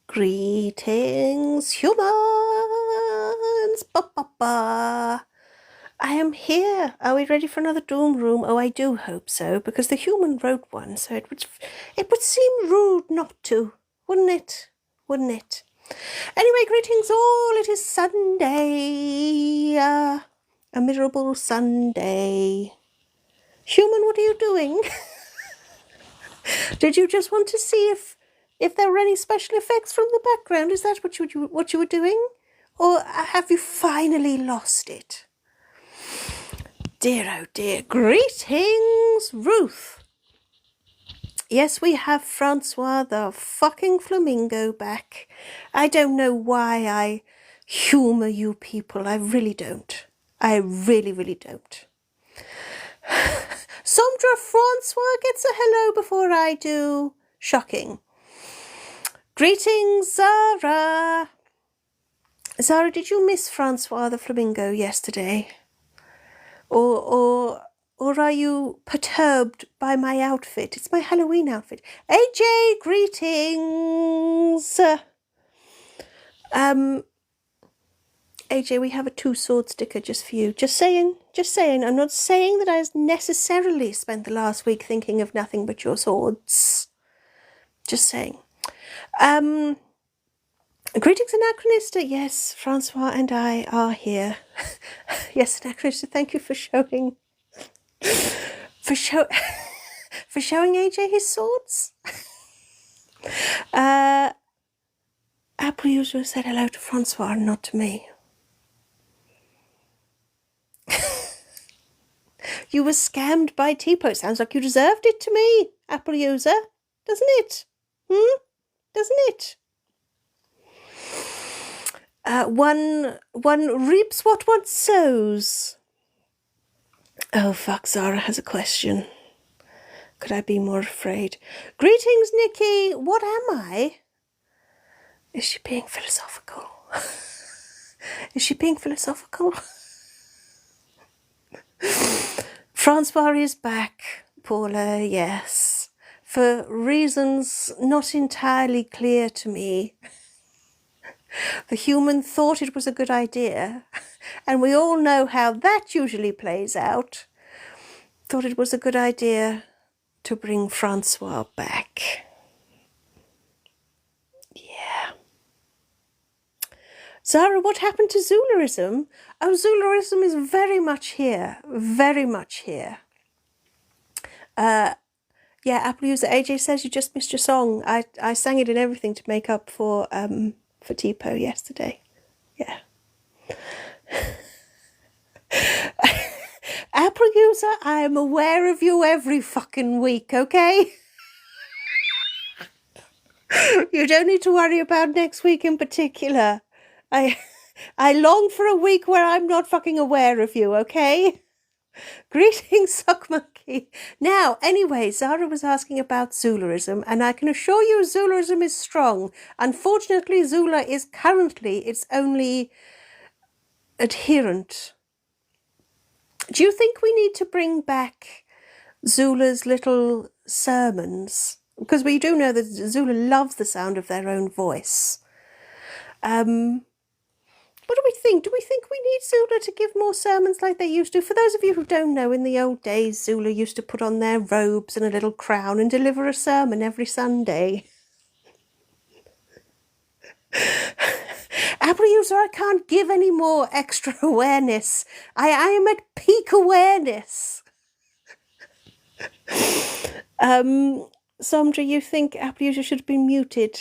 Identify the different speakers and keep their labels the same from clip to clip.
Speaker 1: Greetings, humans! Ba, ba, ba. I am here. Are we ready for another doom room? Oh, I do hope so, because the human wrote one, so it would seem rude not to, wouldn't it? Wouldn't it? Anyway, greetings all. It is Sunday. A miserable Sunday. Human, what are you doing? Did you just want to see if there were any special effects from the background? Is that what you were doing? Or have you finally lost it? Dear, oh dear. Greetings, Ruth. Yes, we have Francois the fucking Flamingo back. I don't know why I humour you people. I really don't. I really, really don't. Sandra Francois gets a hello before I do. Shocking. Greetings, Zara. Zara, did you miss Francois the Flamingo yesterday? Or are you perturbed by my outfit? It's my Halloween outfit. AJ, greetings. AJ, we have a 2-sword sticker just for you. Just saying. I'm not saying that I necessarily spent the last week thinking of nothing but your swords. Just saying. Greetings, Anachronista. Yes, Francois and I are here. Yes, Anachronista, thank you for showing showing AJ his swords. Apple user said hello to Francois, not to me. You were scammed by Tipo. Sounds like you deserved it to me, Apple user. Doesn't it? Doesn't it? One reaps what one sows. Oh, fuck, Zara has a question. Could I be more afraid? Greetings, Nikki. What am I? Is she being philosophical? Is she being philosophical? Francois is back, Paula, yes. For reasons not entirely clear to me. The human thought it was a good idea, and we all know how that usually plays out. Thought it was a good idea to bring Francois back. Yeah. Zara, what happened to Zularism? Oh, Zularism is very much here. Very much here. Yeah, Apple user AJ says you just missed your song. I sang it and everything to make up for Tipo yesterday. Yeah. Apple user, I am aware of you every fucking week, okay? You don't need to worry about next week in particular. I long for a week where I'm not fucking aware of you, okay? Greetings, Sock Monkey. Now, anyway, Zara was asking about Zularism, and I can assure you Zularism is strong. Unfortunately, Zula is currently its only adherent. Do you think we need to bring back Zula's little sermons? Because we do know that Zula loves the sound of their own voice. What do we think? Do we think we need Zula to give more sermons like they used to? For those of you who don't know, in the old days, Zula used to put on their robes and a little crown and deliver a sermon every Sunday. Apple user, I can't give any more extra awareness. I am at peak awareness. Sondra, you think Apple user should have been muted?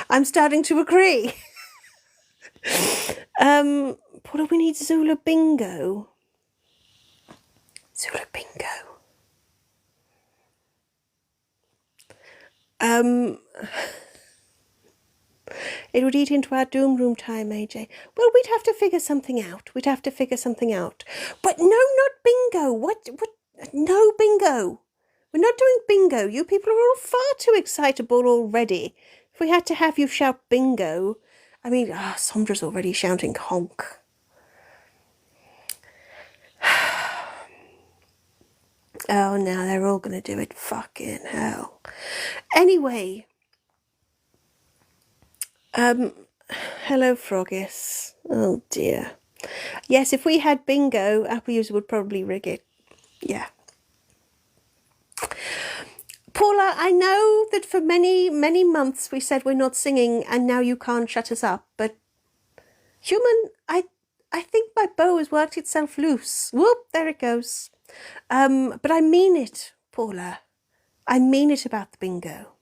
Speaker 1: I'm starting to agree. What do we need? Zula Bingo. Zula Bingo. It would eat into our doom room time, AJ. Well, we'd have to figure something out. But no, not bingo. What? No bingo. We're not doing bingo. You people are all far too excitable already. If we had to have you shout bingo, I mean, Sandra's already shouting honk. Oh, now they're all going to do it. Fucking hell. Anyway, hello, Froggis. Oh dear. Yes, if we had bingo, Apple user would probably rig it. Yeah. Paula, I know that for many, many months we said we're not singing and now you can't shut us up, but human, I think my bow has worked itself loose. Whoop, there it goes. But I mean it, Paula. I mean it about the bingo.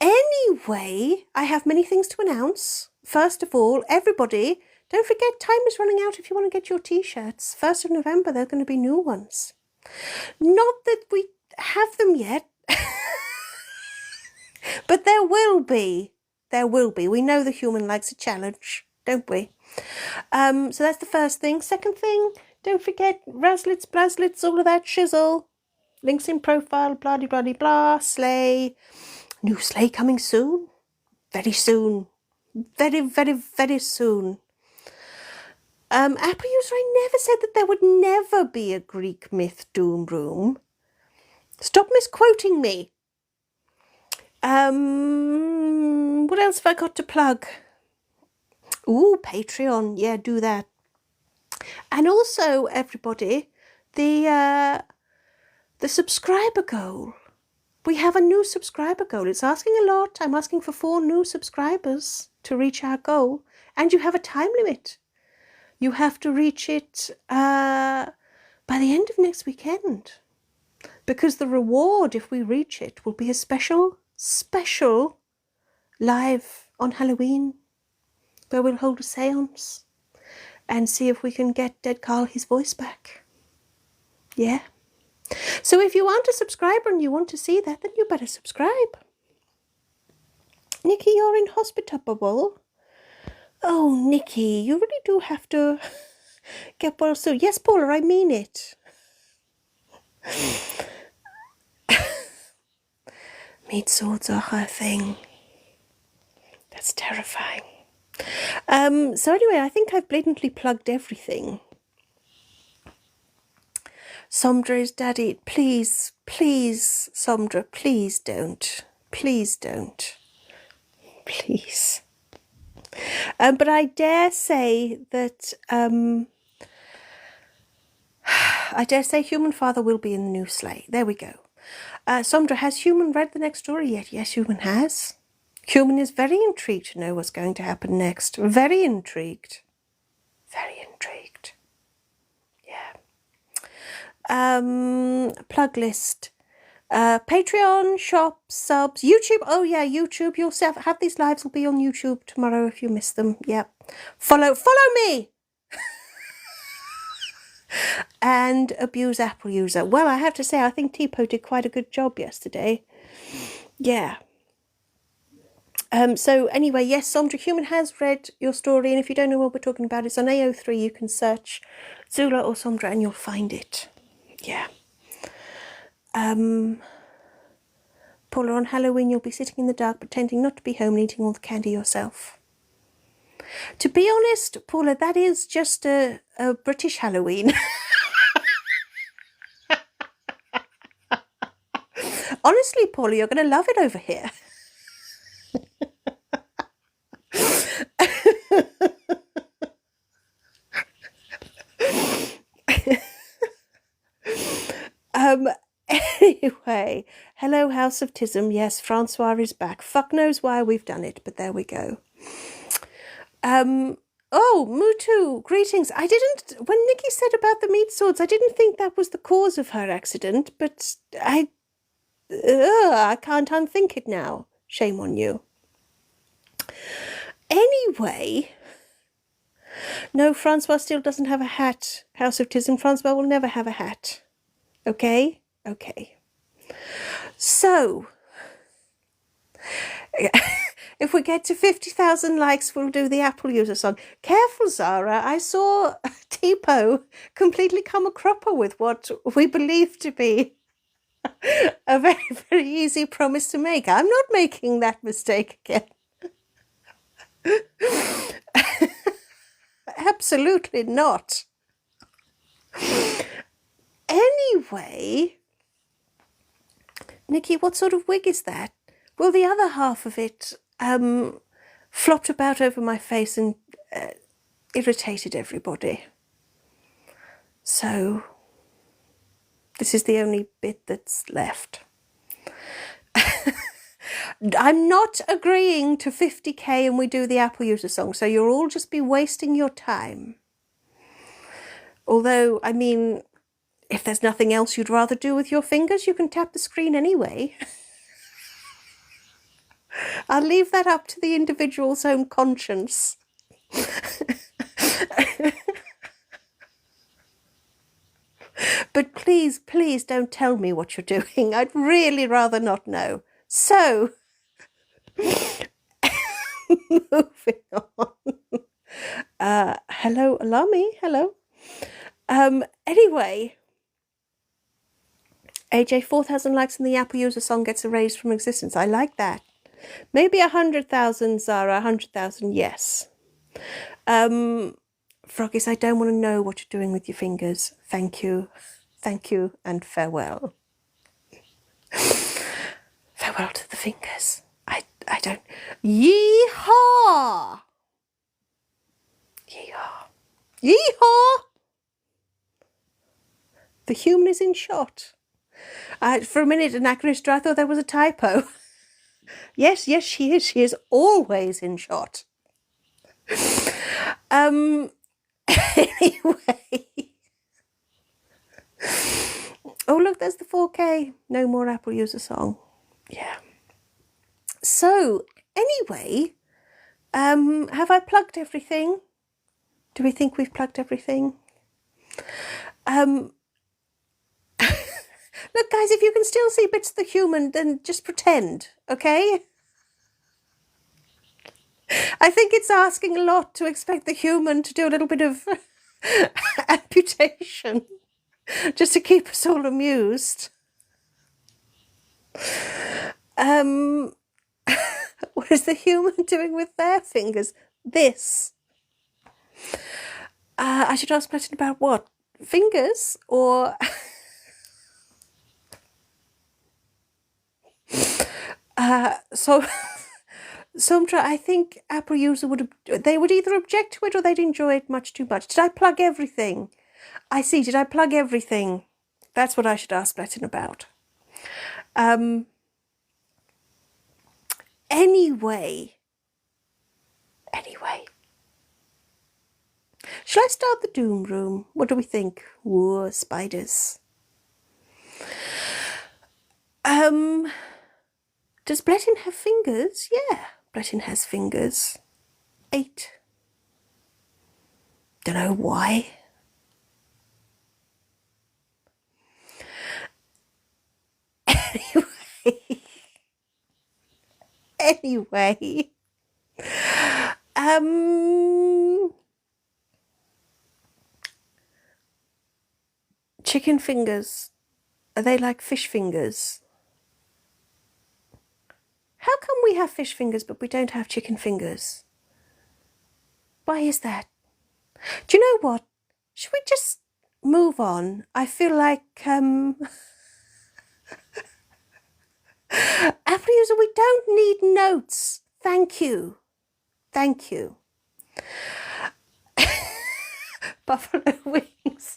Speaker 1: Anyway, I have many things to announce. First of all, everybody, don't forget time is running out if you want to get your t-shirts. 1st of November, there are going to be new ones. Not that we have them yet, but there will be. There will be. We know the human likes a challenge, don't we? So that's the first thing. Second thing, don't forget Raslits, Blaslits, all of that shizzle. Links in profile, blah, blah, blah, blah, sleigh. New sleigh coming soon. Very soon. Very, very, very soon. Apple user, I never said that there would never be a Greek myth doom room. Stop misquoting me. What else have I got to plug? Ooh, Patreon. Yeah, do that. And also, everybody, the subscriber goal. We have a new subscriber goal. It's asking a lot. I'm asking for 4 new subscribers to reach our goal. And you have a time limit. You have to reach it by the end of next weekend. Because the reward, if we reach it, will be a special live on Halloween where we'll hold a seance and see if we can get Dead Carl his voice back. Yeah. So if you aren't a subscriber and you want to see that, then you better subscribe. Nikki, you're in hospitable. Oh, Nikki, you really do have to get well soon. Yes, Paula, I mean it. Meat swords are her thing. That's terrifying. So anyway, I think I've blatantly plugged everything. Somdra's daddy, please, please, Somdra, please don't. Please don't. Please. But I dare say that, I dare say Human Father will be in the new sleigh. There we go. Somdra, has Human read the next story yet? Yes, Human has. Human is very intrigued to know what's going to happen next. Very intrigued. Very intrigued. Yeah. Plug list. Patreon, shop, subs, YouTube. Oh yeah, YouTube. You'll have these lives will be on YouTube tomorrow if you miss them. Yep. Follow me. And abuse Apple user. Well, I have to say, I think Tipo did quite a good job yesterday. Yeah. So anyway, yes, Somdra Human has read your story, and if you don't know what we're talking about, it's on AO3. You can search Zula or Somdra and you'll find it. Yeah. Paula, on Halloween you'll be sitting in the dark pretending not to be home and eating all the candy yourself. To be honest, Paula, that is just a British Halloween. Honestly, Paula, you're going to love it over here. Anyway, hello, House of Tism. Yes, Francois is back. Fuck knows why we've done it, but there we go. Oh, Mutu, greetings. I didn't, when Nikki said about the meat swords, I didn't think that was the cause of her accident, but I can't unthink it now. Shame on you. Anyway, no, Francois still doesn't have a hat. House of Tism, Francois will never have a hat. Okay? Okay. So, if we get to 50,000 likes, we'll do the Apple user song. Careful, Zara. I saw Tipo completely come a cropper with what we believe to be a very, very easy promise to make. I'm not making that mistake again. Absolutely not. Anyway, Nikki, what sort of wig is that? Well, the other half of it flopped about over my face and irritated everybody. So this is the only bit that's left. I'm not agreeing to 50k and we do the Apple user song, so you'll all just be wasting your time. Although, I mean, if there's nothing else you'd rather do with your fingers, you can tap the screen anyway. I'll leave that up to the individual's own conscience. But please, please don't tell me what you're doing. I'd really rather not know. So, moving on. Hello, Alami. Hello. Anyway, AJ, 4,000 likes and the Apple user song gets erased from existence. I like that. Maybe 100,000, Zara. 100,000, yes. Froggies, I don't want to know what you're doing with your fingers. Thank you. Thank you and farewell. Farewell to the fingers. I don't... Yeehaw! Yeehaw. Yeehaw! The human is in shot. For a minute, Anachronistra, I thought there was a typo. Yes, she is. She is always in shot. Anyway. Oh, look, there's the 4K. No more Apple user song. Yeah. So, anyway, have I plugged everything? Do we think we've plugged everything? Look, guys, if you can still see bits of the human, then just pretend, okay? I think it's asking a lot to expect the human to do a little bit of amputation just to keep us all amused. What is the human doing with their fingers? This. I should ask Platin about what? Fingers or... Somtra, I think Apple user would either object to it or they'd enjoy it much too much. Did I plug everything? I see. Did I plug everything? That's what I should ask Platin about. Anyway. Shall I start the doom room? What do we think? Whoa, spiders. Does Blettin have fingers? Yeah, Blettin has fingers. 8. Don't know why. Anyway. Chicken fingers. Are they like fish fingers? How come we have fish fingers but we don't have chicken fingers? Why is that? Do you know what? Should we just move on? I feel like Apple user, we don't need notes. Thank you. Thank you. Buffalo wings.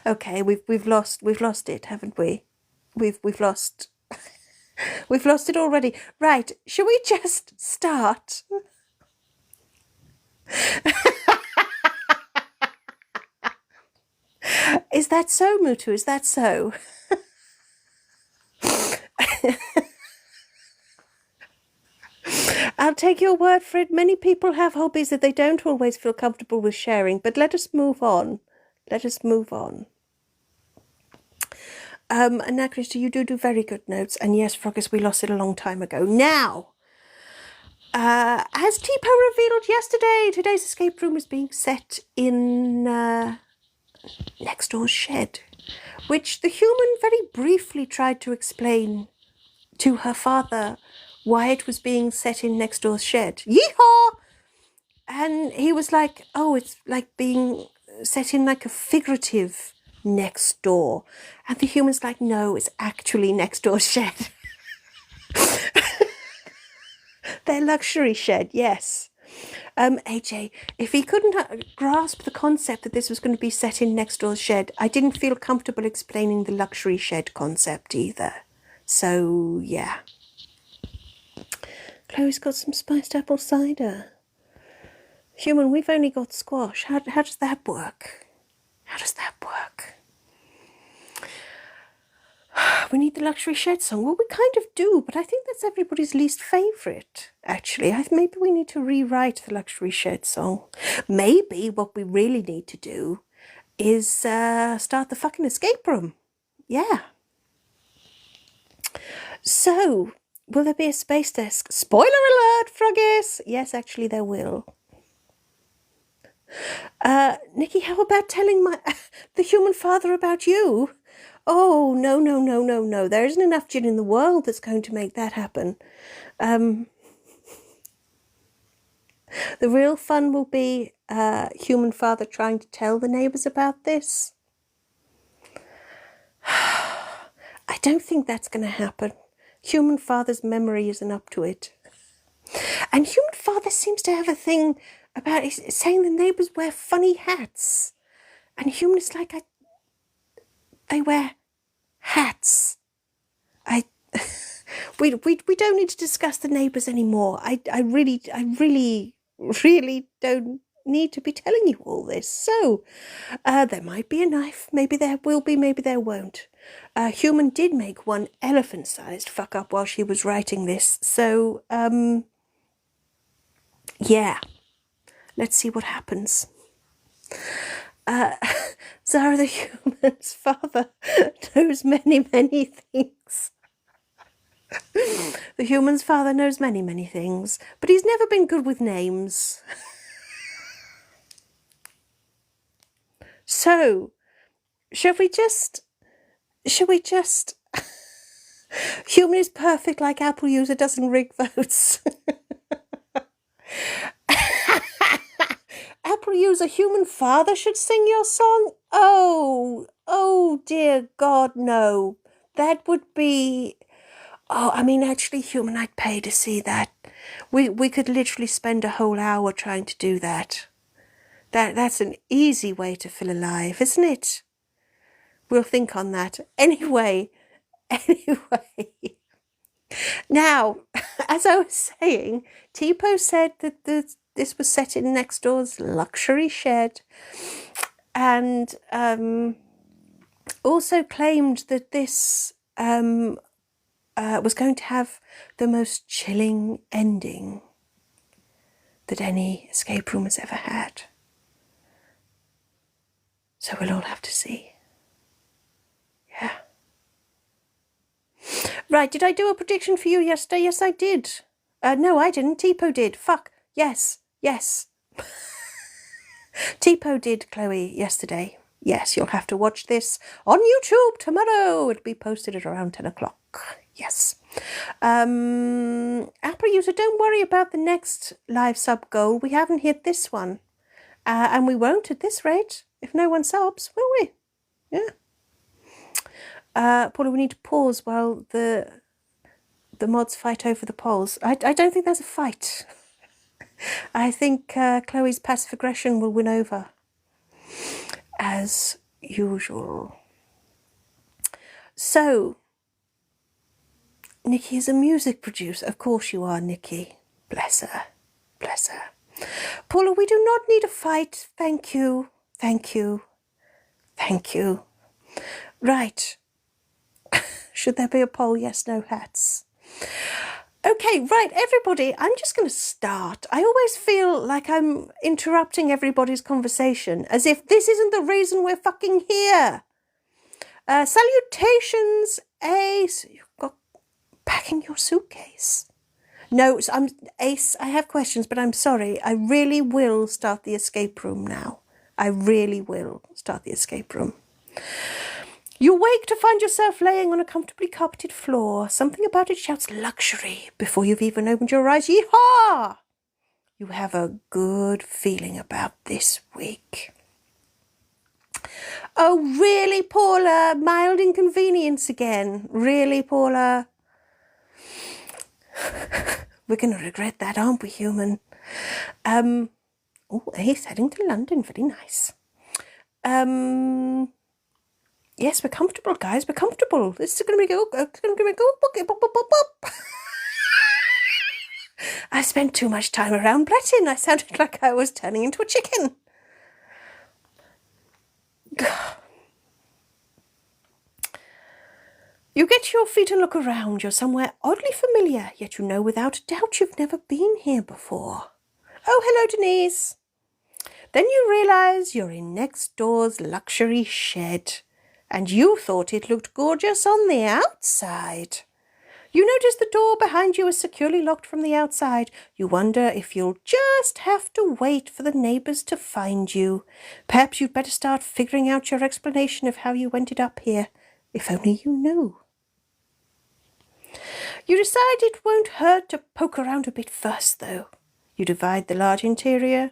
Speaker 1: Okay, we've lost it, haven't we? We've lost we've lost it already. Right, shall we just start? Is that so, Mutu? Is that so? I'll take your word for it. Many people have hobbies that they don't always feel comfortable with sharing, but let us move on. Let us move on. And now, Christy, you do very good notes. And yes, Froggus, we lost it a long time ago. Now, as Tipo revealed yesterday, today's escape room is being set in next door's shed, which the human very briefly tried to explain to her father why it was being set in next door's shed. Yeehaw! And he was like, oh, it's like being set in like a figurative next door. And the human's like, no, it's actually next door shed. Their luxury shed, yes. AJ, if he couldn't grasp the concept that this was going to be set in next door's shed, I didn't feel comfortable explaining the luxury shed concept either. So, yeah. Chloe's got some spiced apple cider. Human, we've only got squash. How does that work? How does that work? We need the luxury shed song. Well, we kind of do, but I think that's everybody's least favourite, actually. Maybe we need to rewrite the luxury shed song. Maybe what we really need to do is start the fucking escape room. Yeah. So, will there be a space desk? Spoiler alert, Froggies! Yes, actually there will. Nikki, how about telling the human father about you? Oh, no. There isn't enough gin in the world that's going to make that happen. The real fun will be human father trying to tell the neighbours about this. I don't think that's going to happen. Human father's memory isn't up to it. And human father seems to have a thing about saying the neighbours wear funny hats. And human is like, they wear hats. We don't need to discuss the neighbours anymore. I really don't need to be telling you all this. So, there might be a knife. Maybe there will be, maybe there won't. Human did make one elephant-sized fuck up while she was writing this. So, yeah. Let's see what happens. Zara the human's father knows many things. The human's father knows many things, but he's never been good with names. So, should we just human is perfect like Apple user doesn't rig votes. Apple user human father should sing your song? Oh dear God, no. That would be... Oh, I mean, actually, human, I'd pay to see that. We could literally spend a whole hour trying to do that. That's an easy way to fill a live, isn't it? We'll think on that. Anyway. Now, as I was saying, Tipo said that this was set in next door's luxury shed, and also claimed that this was going to have the most chilling ending that any escape room has ever had. So we'll all have to see. Yeah. Right, did I do a prediction for you yesterday? Yes, I did. No, I didn't. Tipo did. Fuck. Yes. Tipo did, Chloe, yesterday. Yes, you'll have to watch this on YouTube tomorrow. It'll be posted at around 10 o'clock. Yes. Apple user, don't worry about the next live sub goal. We haven't hit this one. And we won't at this rate if no one subs, will we? Yeah. Paula, we need to pause while the mods fight over the polls. I don't think there's a fight. I think Chloe's passive aggression will win over, as usual. So, Nikki is a music producer. Of course you are, Nikki. Bless her. Paula, we do not need a fight. Thank you. Right. Should there be a poll? Yes, no hats. Okay, right, everybody, I'm just going to start. I always feel like I'm interrupting everybody's conversation, as if this isn't the reason we're fucking here. Salutations, Ace. You've got packing your suitcase. No, Ace, I have questions, but I'm sorry. I really will start the escape room now. I really will start the escape room. You wake to find yourself laying on a comfortably carpeted floor. Something about it shouts luxury before you've even opened your eyes. Yeehaw! You have a good feeling about this week. Oh, really, Paula? Mild inconvenience again. Really, Paula? We're going to regret that, aren't we, human? Oh, he's heading to London. Very nice. Yes, we're comfortable, guys. We're comfortable. This is going to be go. I spent too much time around Breton. I sounded like I was turning into a chicken. You get your feet and look around. You're somewhere oddly familiar, yet you know without a doubt you've never been here before. Oh, hello, Denise. Then you realise you're in next door's luxury shed, and you thought it looked gorgeous on the outside. You notice the door behind you is securely locked from the outside. You wonder if you'll just have to wait for the neighbours to find you. Perhaps you'd better start figuring out your explanation of how you ended up here, if only you knew. You decide it won't hurt to poke around a bit first, though. You divide the large interior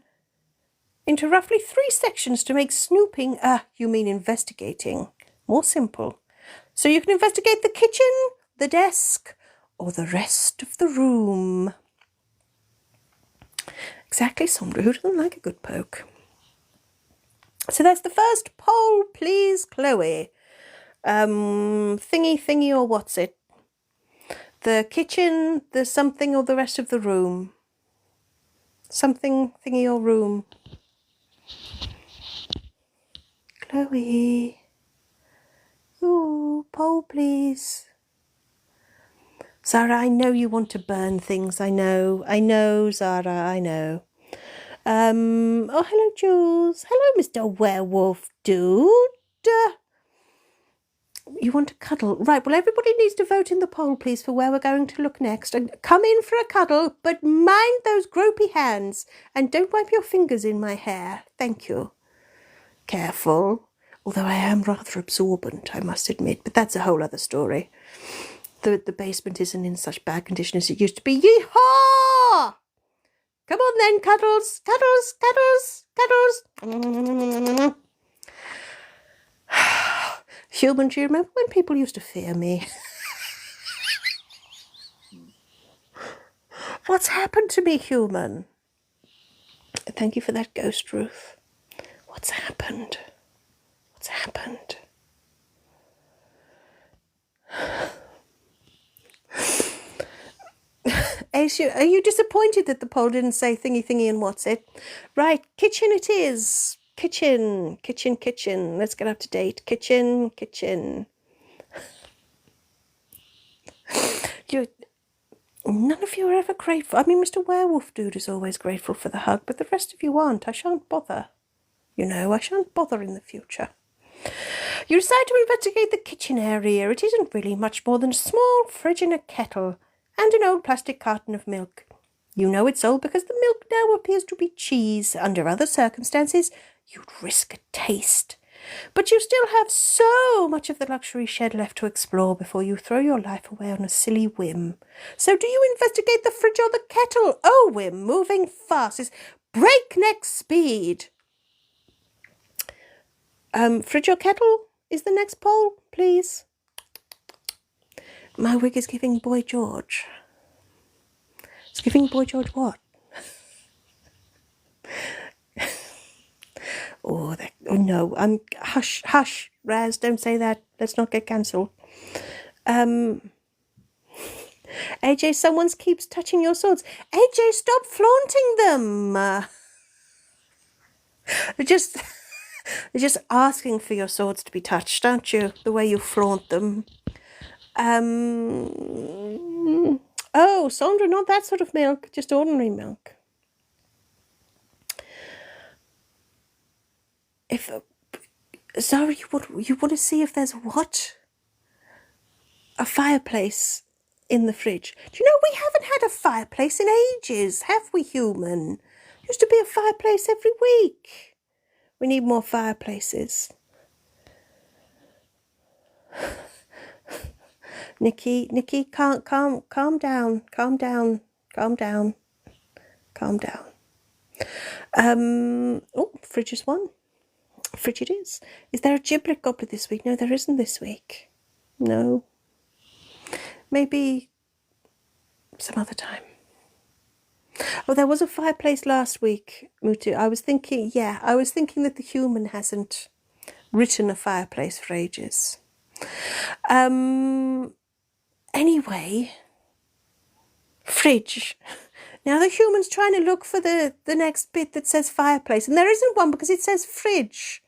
Speaker 1: into roughly 3 sections to make snooping, you mean investigating, more simple. So you can investigate the kitchen, the desk, or the rest of the room. Exactly, Sandra. Who doesn't like a good poke? So that's the first poll, please, Chloe. Thingy, or what's it? The kitchen, the something, or the rest of the room? Something, thingy, or room? Chloe. Ooh, poll, please. Zara, I know you want to burn things. I know, Zara, I know. Oh, hello, Jules. Hello, Mr. Werewolf Dude. You want to cuddle? Right, well, everybody needs to vote in the poll, please, for where we're going to look next. And come in for a cuddle, but mind those gropey hands. And don't wipe your fingers in my hair. Thank you. Careful. Although I am rather absorbent, I must admit. But that's a whole other story. The basement isn't in such bad condition as it used to be. Yee-haw! Come on then, cuddles, cuddles, cuddles, cuddles. Human, do you remember when people used to fear me? What's happened to me, human? Thank you for that ghost, Ruth. What's happened? What's happened? Are you disappointed that the poll didn't say thingy and what's it? Right, kitchen it is. Kitchen. Let's get up to date. Kitchen. None of you are ever grateful. I mean, Mr. Werewolf Dude is always grateful for the hug, but the rest of you aren't. I shan't bother. You know, I shan't bother in the future. You decide to investigate the kitchen area. It isn't really much more than a small fridge and a kettle, and an old plastic carton of milk. You know it's old because the milk now appears to be cheese. Under other circumstances, you'd risk a taste. But you still have so much of the luxury shed left to explore before you throw your life away on a silly whim. So do you investigate the fridge or the kettle? Oh, we're moving fast. It's breakneck speed. Fridge or kettle is the next poll, please. My wig is giving Boy George. It's giving Boy George what? Oh no, hush, Raz, don't say that. Let's not get cancelled. AJ, someone keeps touching your swords. AJ, stop flaunting them. They're just asking for your swords to be touched, aren't you? The way you flaunt them. Oh, Sandra, not that sort of milk, just ordinary milk. If Zara, you want to see if there's what? A fireplace in the fridge. Do you know we haven't had a fireplace in ages, have we, human? Used to be a fireplace every week. We need more fireplaces. Nikki, calm down. Oh, fridge is one. Fridge it is. Is there a giblet goblet this week? No, there isn't this week. No. Maybe some other time. Oh, there was a fireplace last week, Mutu. I was thinking that the human hasn't written a fireplace for ages. Anyway, fridge. Now the human's trying to look for the next bit that says fireplace, and there isn't one because it says fridge.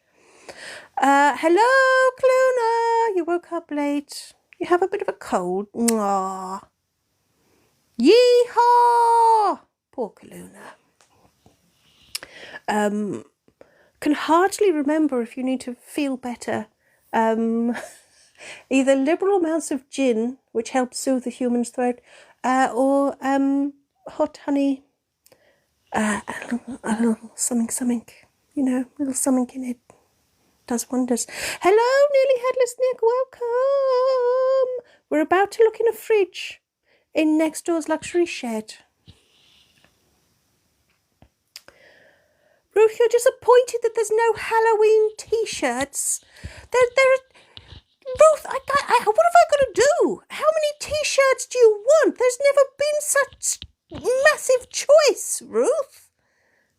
Speaker 1: Hello, Cluna. You woke up late. You have a bit of a cold. Aww. Yee-haw! Poor Kaluna. Can hardly remember if you need to feel better. Either liberal amounts of gin, which helps soothe the human's throat, or hot honey, a little something, you know, a little something in it. Does wonders. Hello, Nearly Headless Nick, welcome. We're about to look in a fridge in next door's luxury shed. Ruth, you're disappointed that there's no Halloween T-shirts. Ruth, what have I got to do? How many T-shirts do you want? There's never been such massive choice, Ruth.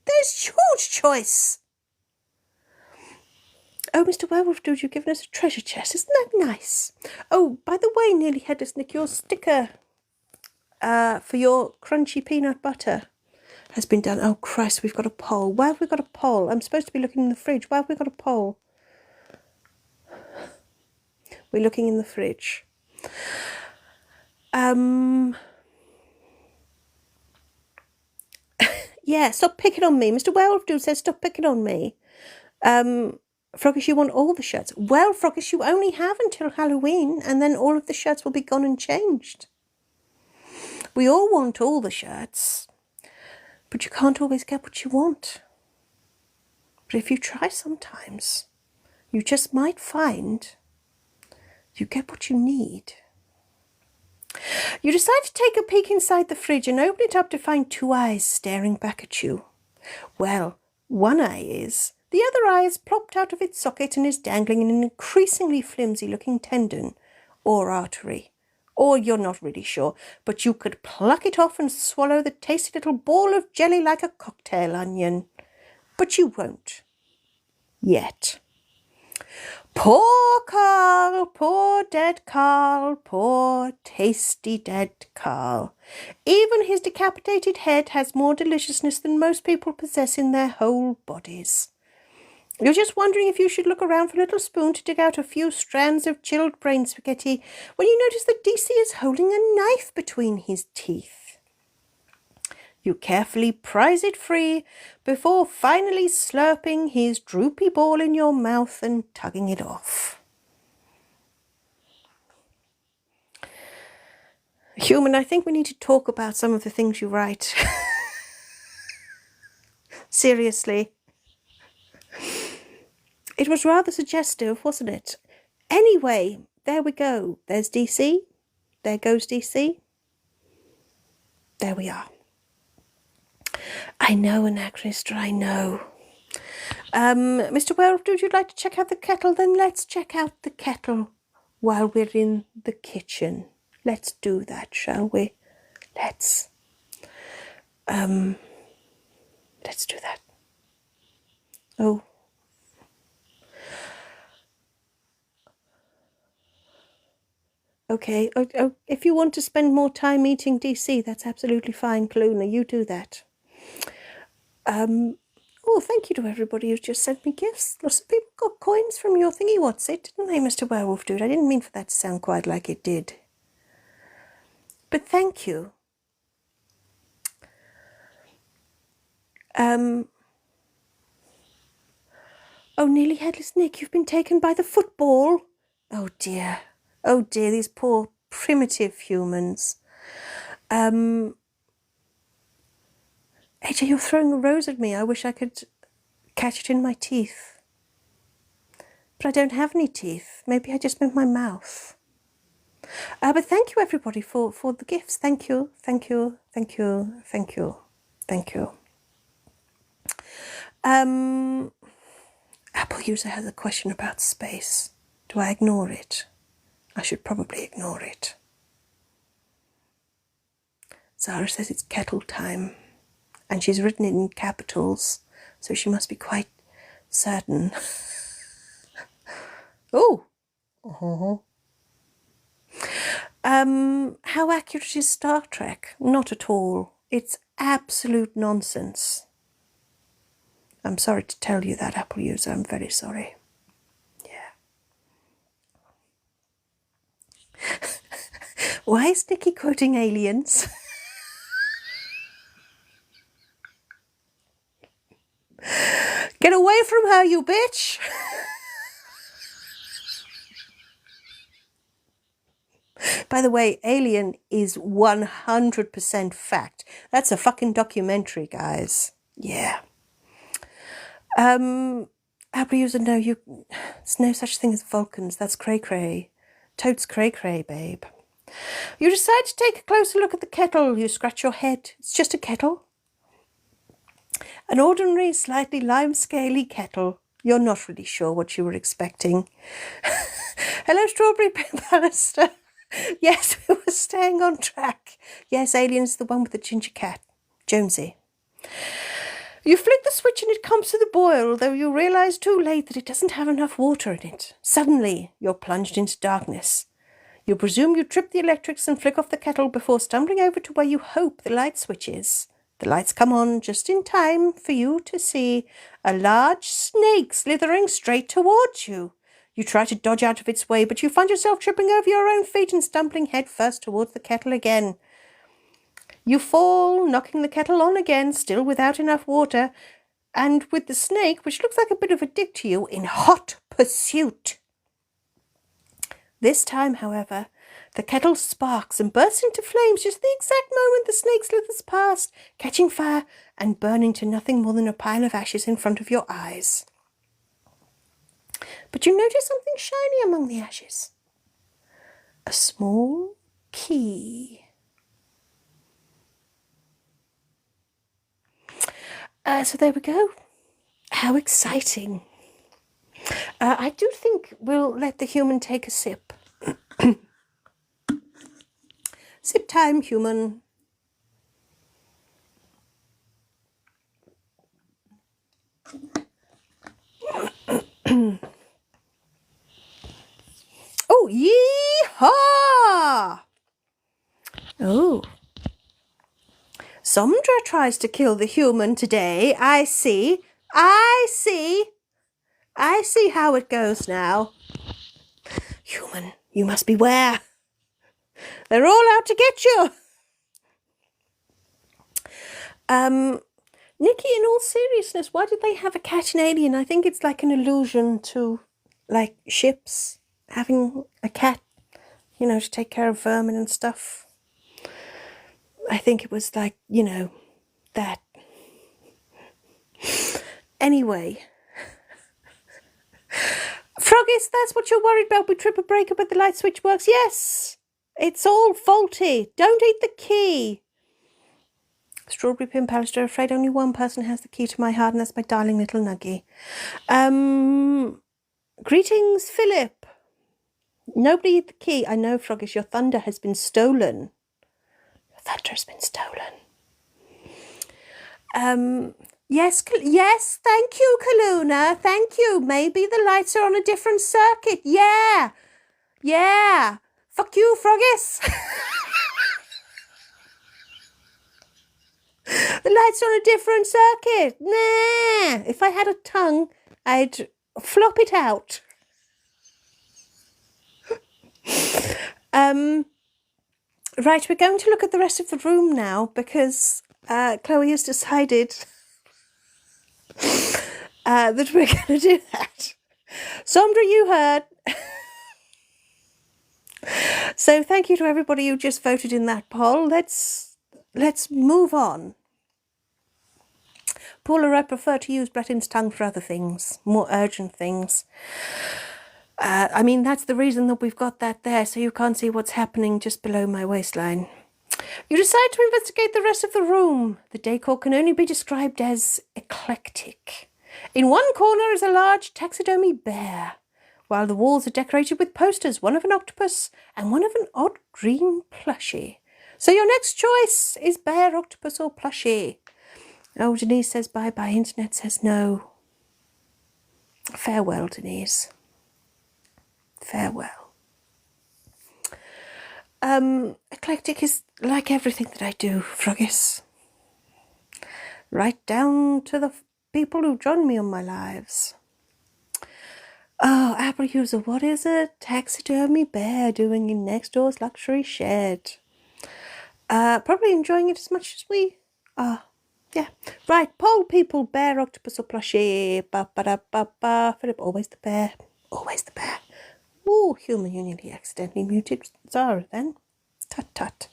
Speaker 1: There's huge choice. Oh, Mr. Werewolf Dude, you've given us a treasure chest. Isn't that nice? Oh, by the way, Nearly Headless Nick, your sticker for your crunchy peanut butter has been done. Oh, Christ, we've got a poll. Why have we got a poll? I'm supposed to be looking in the fridge. Why have we got a poll? We're looking in the fridge. Yeah, stop picking on me. Mr. Werewolf Dude says stop picking on me. Froggish, you want all the shirts? Well, Froggish, you only have until Halloween, and then all of the shirts will be gone and changed. We all want all the shirts, but you can't always get what you want. But if you try sometimes, you just might find you get what you need. You decide to take a peek inside the fridge and open it up to find two eyes staring back at you. Well, one eye is. The other eye is plopped out of its socket and is dangling in an increasingly flimsy-looking tendon or artery. Or you're not really sure, but you could pluck it off and swallow the tasty little ball of jelly like a cocktail onion. But you won't. Yet. Poor Carl, poor dead Carl, poor tasty dead Carl. Even his decapitated head has more deliciousness than most people possess in their whole bodies. You're just wondering if you should look around for a little spoon to dig out a few strands of chilled brain spaghetti when you notice that DC is holding a knife between his teeth. You carefully prise it free before finally slurping his droopy ball in your mouth and tugging it off. Human, I think we need to talk about some of the things you write. Seriously. It was rather suggestive, wasn't it? Anyway, there we go. There's DC. There goes DC. There we are. I know, Anachronistra, I know. Mr. Werewolf, would you like to check out the kettle? Then let's check out the kettle while we're in the kitchen. Let's do that, shall we? Let's do that. Oh. Okay, if you want to spend more time eating DC, that's absolutely fine, Kaluna. You do that. Oh, thank you to everybody who's just sent me gifts. Lots of people got coins from your thingy what's it, didn't they, Mr. Werewolf Dude? I didn't mean for that to sound quite like it did. But thank you. Oh, Nearly Headless Nick, you've been taken by the football. Oh dear, these poor primitive humans. AJ, you're throwing a rose at me. I wish I could catch it in my teeth. But I don't have any teeth. Maybe I just meant my mouth. But thank you, everybody, for the gifts. Thank you. Apple user has a question about space. Do I ignore it? I should probably ignore it. Zara says it's kettle time, and she's written it in capitals, so she must be quite certain. Oh! How accurate is Star Trek? Not at all. It's absolute nonsense. I'm sorry to tell you that, Apple user. I'm very sorry. Yeah. Why is Nikki quoting Aliens? Get away from her, you bitch! By the way, Alien is 100% fact. That's a fucking documentary, guys. Yeah. Apple user, no, there's no such thing as Vulcans. That's cray-cray. Totes cray-cray, babe. You decide to take a closer look at the kettle. You scratch your head. It's just a kettle. An ordinary, slightly lime-scaly kettle. You're not really sure what you were expecting. Hello, Strawberry Bannister. Yes, we were staying on track. Yes, Alien's the one with the ginger cat. Jonesy. You flick the switch and it comes to the boil, though you realise too late that it doesn't have enough water in it. Suddenly, you're plunged into darkness. You presume you trip the electrics and flick off the kettle before stumbling over to where you hope the light switch is. The lights come on just in time for you to see a large snake slithering straight towards you. You try to dodge out of its way, but you find yourself tripping over your own feet and stumbling headfirst towards the kettle again. You fall, knocking the kettle on again, still without enough water, and with the snake, which looks like a bit of a dick to you, in hot pursuit. This time, however, the kettle sparks and bursts into flames just the exact moment the snake slithers past, catching fire and burning to nothing more than a pile of ashes in front of your eyes. But you notice something shiny among the ashes. A small key. So there we go. How exciting. I do think we'll let the human take a sip. Sip time, human. Oh, yee-haw! Oh. Sondra tries to kill the human today. I see how it goes now. Human, you must beware. They're all out to get you. Nikki, in all seriousness, why did they have a cat in Alien? I think it's like an allusion to, like, ships having a cat, you know, to take care of vermin and stuff. I think it was like, you know, that. Anyway. Froggies, that's what you're worried about. We trip a breaker, but the light switch works. Yes, it's all faulty. Don't eat the key. Strawberry Pin Pallister, afraid only one person has the key to my heart, and that's my darling little Nuggy. Greetings, Philip. Nobody eat the key. I know, Froggies, your thunder has been stolen. Your thunder has been stolen. Yes, thank you, Kaluna. Thank you. Maybe the lights are on a different circuit. Yeah. Fuck you, Froggies. The lights are on a different circuit. Nah. If I had a tongue, I'd flop it out. Right, we're going to look at the rest of the room now because Chloe has decided that we're going to do that. Sondra, you heard. So thank you to everybody who just voted in that poll. Let's move on. Paula, I prefer to use Bretton's tongue for other things, more urgent things. I mean, that's the reason that we've got that there, so you can't see what's happening just below my waistline. You decide to investigate the rest of the room. The decor can only be described as eclectic. In one corner is a large taxidermy bear, while the walls are decorated with posters, one of an octopus and one of an odd green plushie. So your next choice is bear, octopus or plushie. Oh, Denise says bye-bye. Internet says no. Farewell, Denise. Farewell. Eclectic is like everything that I do, Frogis. Right down to the people who join me on my lives. Oh, Apple user, what is a taxidermy bear doing in next door's luxury shed? Probably enjoying it as much as we are. Yeah. Right, poll people, bear, octopus or plushie. Ba-ba-da-ba-ba. Philip, always the bear. Always the bear. Ooh, human union, he accidentally muted Zara then. Tut tut.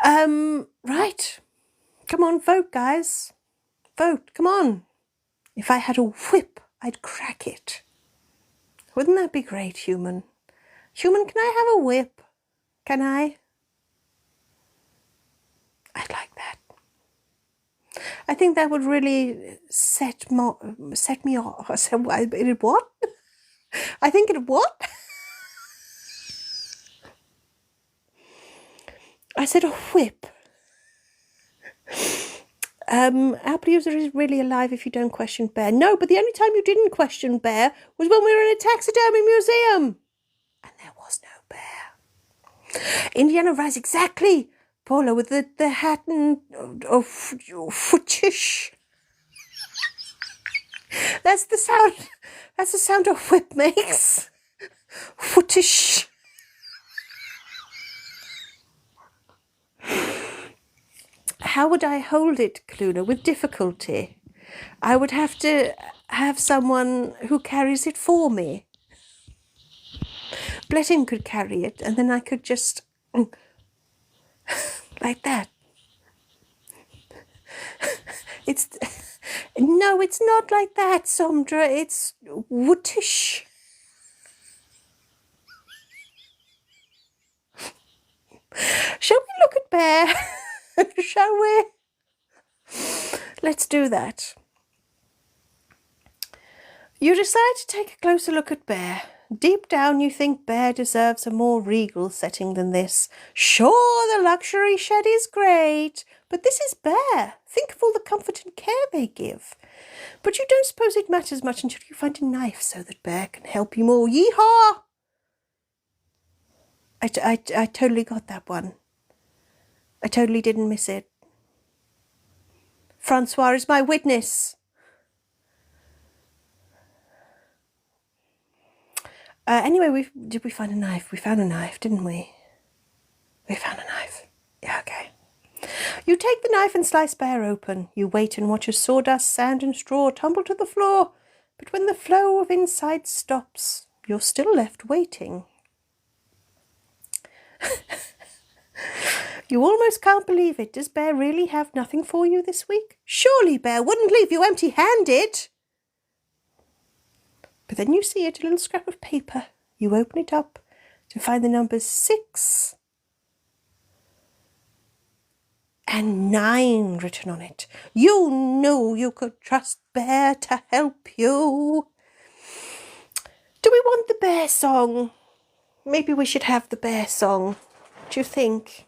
Speaker 1: Right. Come on, vote, guys. Vote, come on. If I had a whip, I'd crack it. Wouldn't that be great, human? Human, can I have a whip? Can I? I'd like that. I think that would really set me off. It'd what? I think it'd what? I said a whip. Apple user is really alive if you don't question bear. No, but the only time you didn't question bear was when we were in a taxidermy museum. And there was no bear. Indiana Rise, exactly. Paula with the hat and footish. That's the sound a whip makes. Footish. How would I hold it, Cluna? With difficulty. I would have to have someone who carries it for me. Blettin could carry it, and then I could just like that. No, it's not like that, Sondra. It's wootish. Shall we look at bear? Shall we? Let's do that. You decide to take a closer look at bear. Deep down you think bear deserves a more regal setting than this. Sure, the luxury shed is great, but this is bear. Think of all the comfort and care they give. But you don't suppose it matters much until you find a knife so that bear can help you more. Yeehaw! I totally got that one. I totally didn't miss it. Francois is my witness. Anyway, did we find a knife? We found a knife, didn't we? We found a knife. Yeah, okay. You take the knife and slice bear open. You wait and watch as sawdust, sand and straw tumble to the floor. But when the flow of inside stops, you're still left waiting. You almost can't believe it. Does bear really have nothing for you this week? Surely bear wouldn't leave you empty-handed. But then you see it, a little scrap of paper. You open it up to find the numbers 6 and 9 written on it. You knew you could trust bear to help you. Do we want the bear song? Maybe we should have the bear song. Do you think?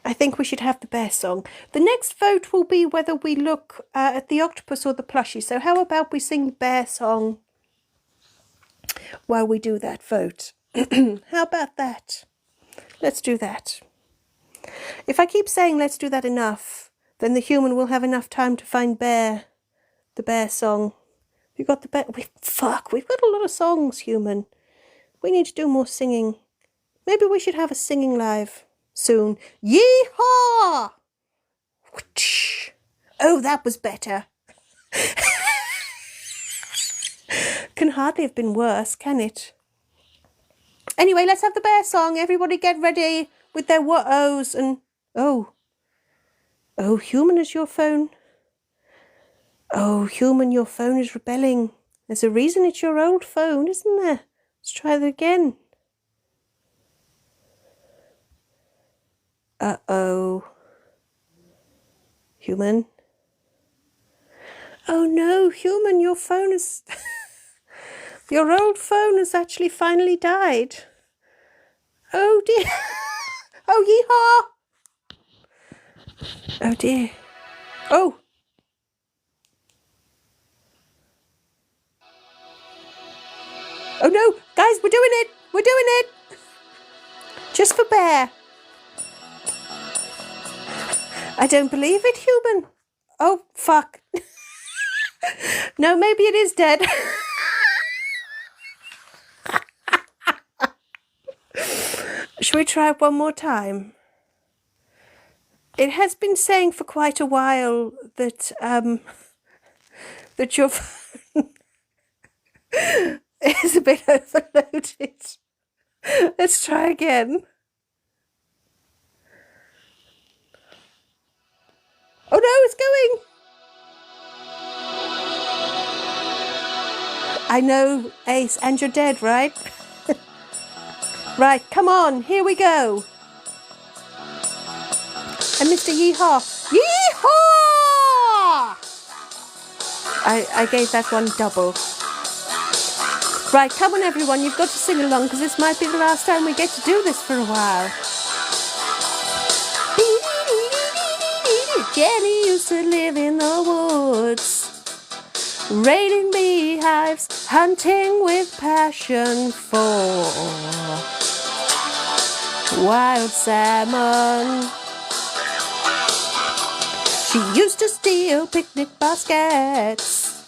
Speaker 1: I think we should have the bear song. The next vote will be whether we look at the octopus or the plushie. So how about we sing the bear song while we do that vote? How about that? Let's do that. If I keep saying let's do that enough, then the human will have enough time to find bear, the bear song. We've got the bear. We've got a lot of songs, human. We need to do more singing. Maybe we should have a singing live soon. Yeehaw! Oh, that was better. Can hardly have been worse, can it? Anyway, let's have the bear song. Everybody get ready with their what-ohs and... Oh, human, is your phone? Oh, human, your phone is rebelling. There's a reason it's your old phone, isn't there? Let's try that again. Uh-oh. Human. Oh no. no, human, your phone is... your old phone has actually finally died. Oh dear. Oh, yeehaw. Oh dear. Oh. Oh no, guys, we're doing it. We're doing it. Just for Bear. I don't believe it, human. Oh, fuck. No, maybe it is dead. Should we try it one more time? It has been saying for quite a while that that your phone is a bit overloaded. Let's try again. Oh no, it's going. I know, Ace, and you're dead, right? Right, come on, here we go. And Mr. Yeehaw. Yeehaw! I gave that one double. Right, come on everyone, you've got to sing along because this might be the last time we get to do this for a while. Jenny used to live in the woods, raiding beehives, hunting with passion for wild salmon. She used to steal picnic baskets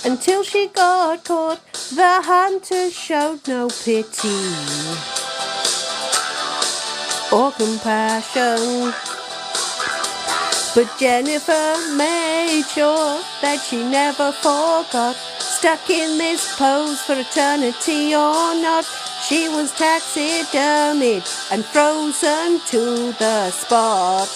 Speaker 1: until she got caught. The hunters showed no pity or compassion. But Jennifer made sure that she never forgot. Stuck in this pose for eternity or not, she was taxidermied and frozen to the spot.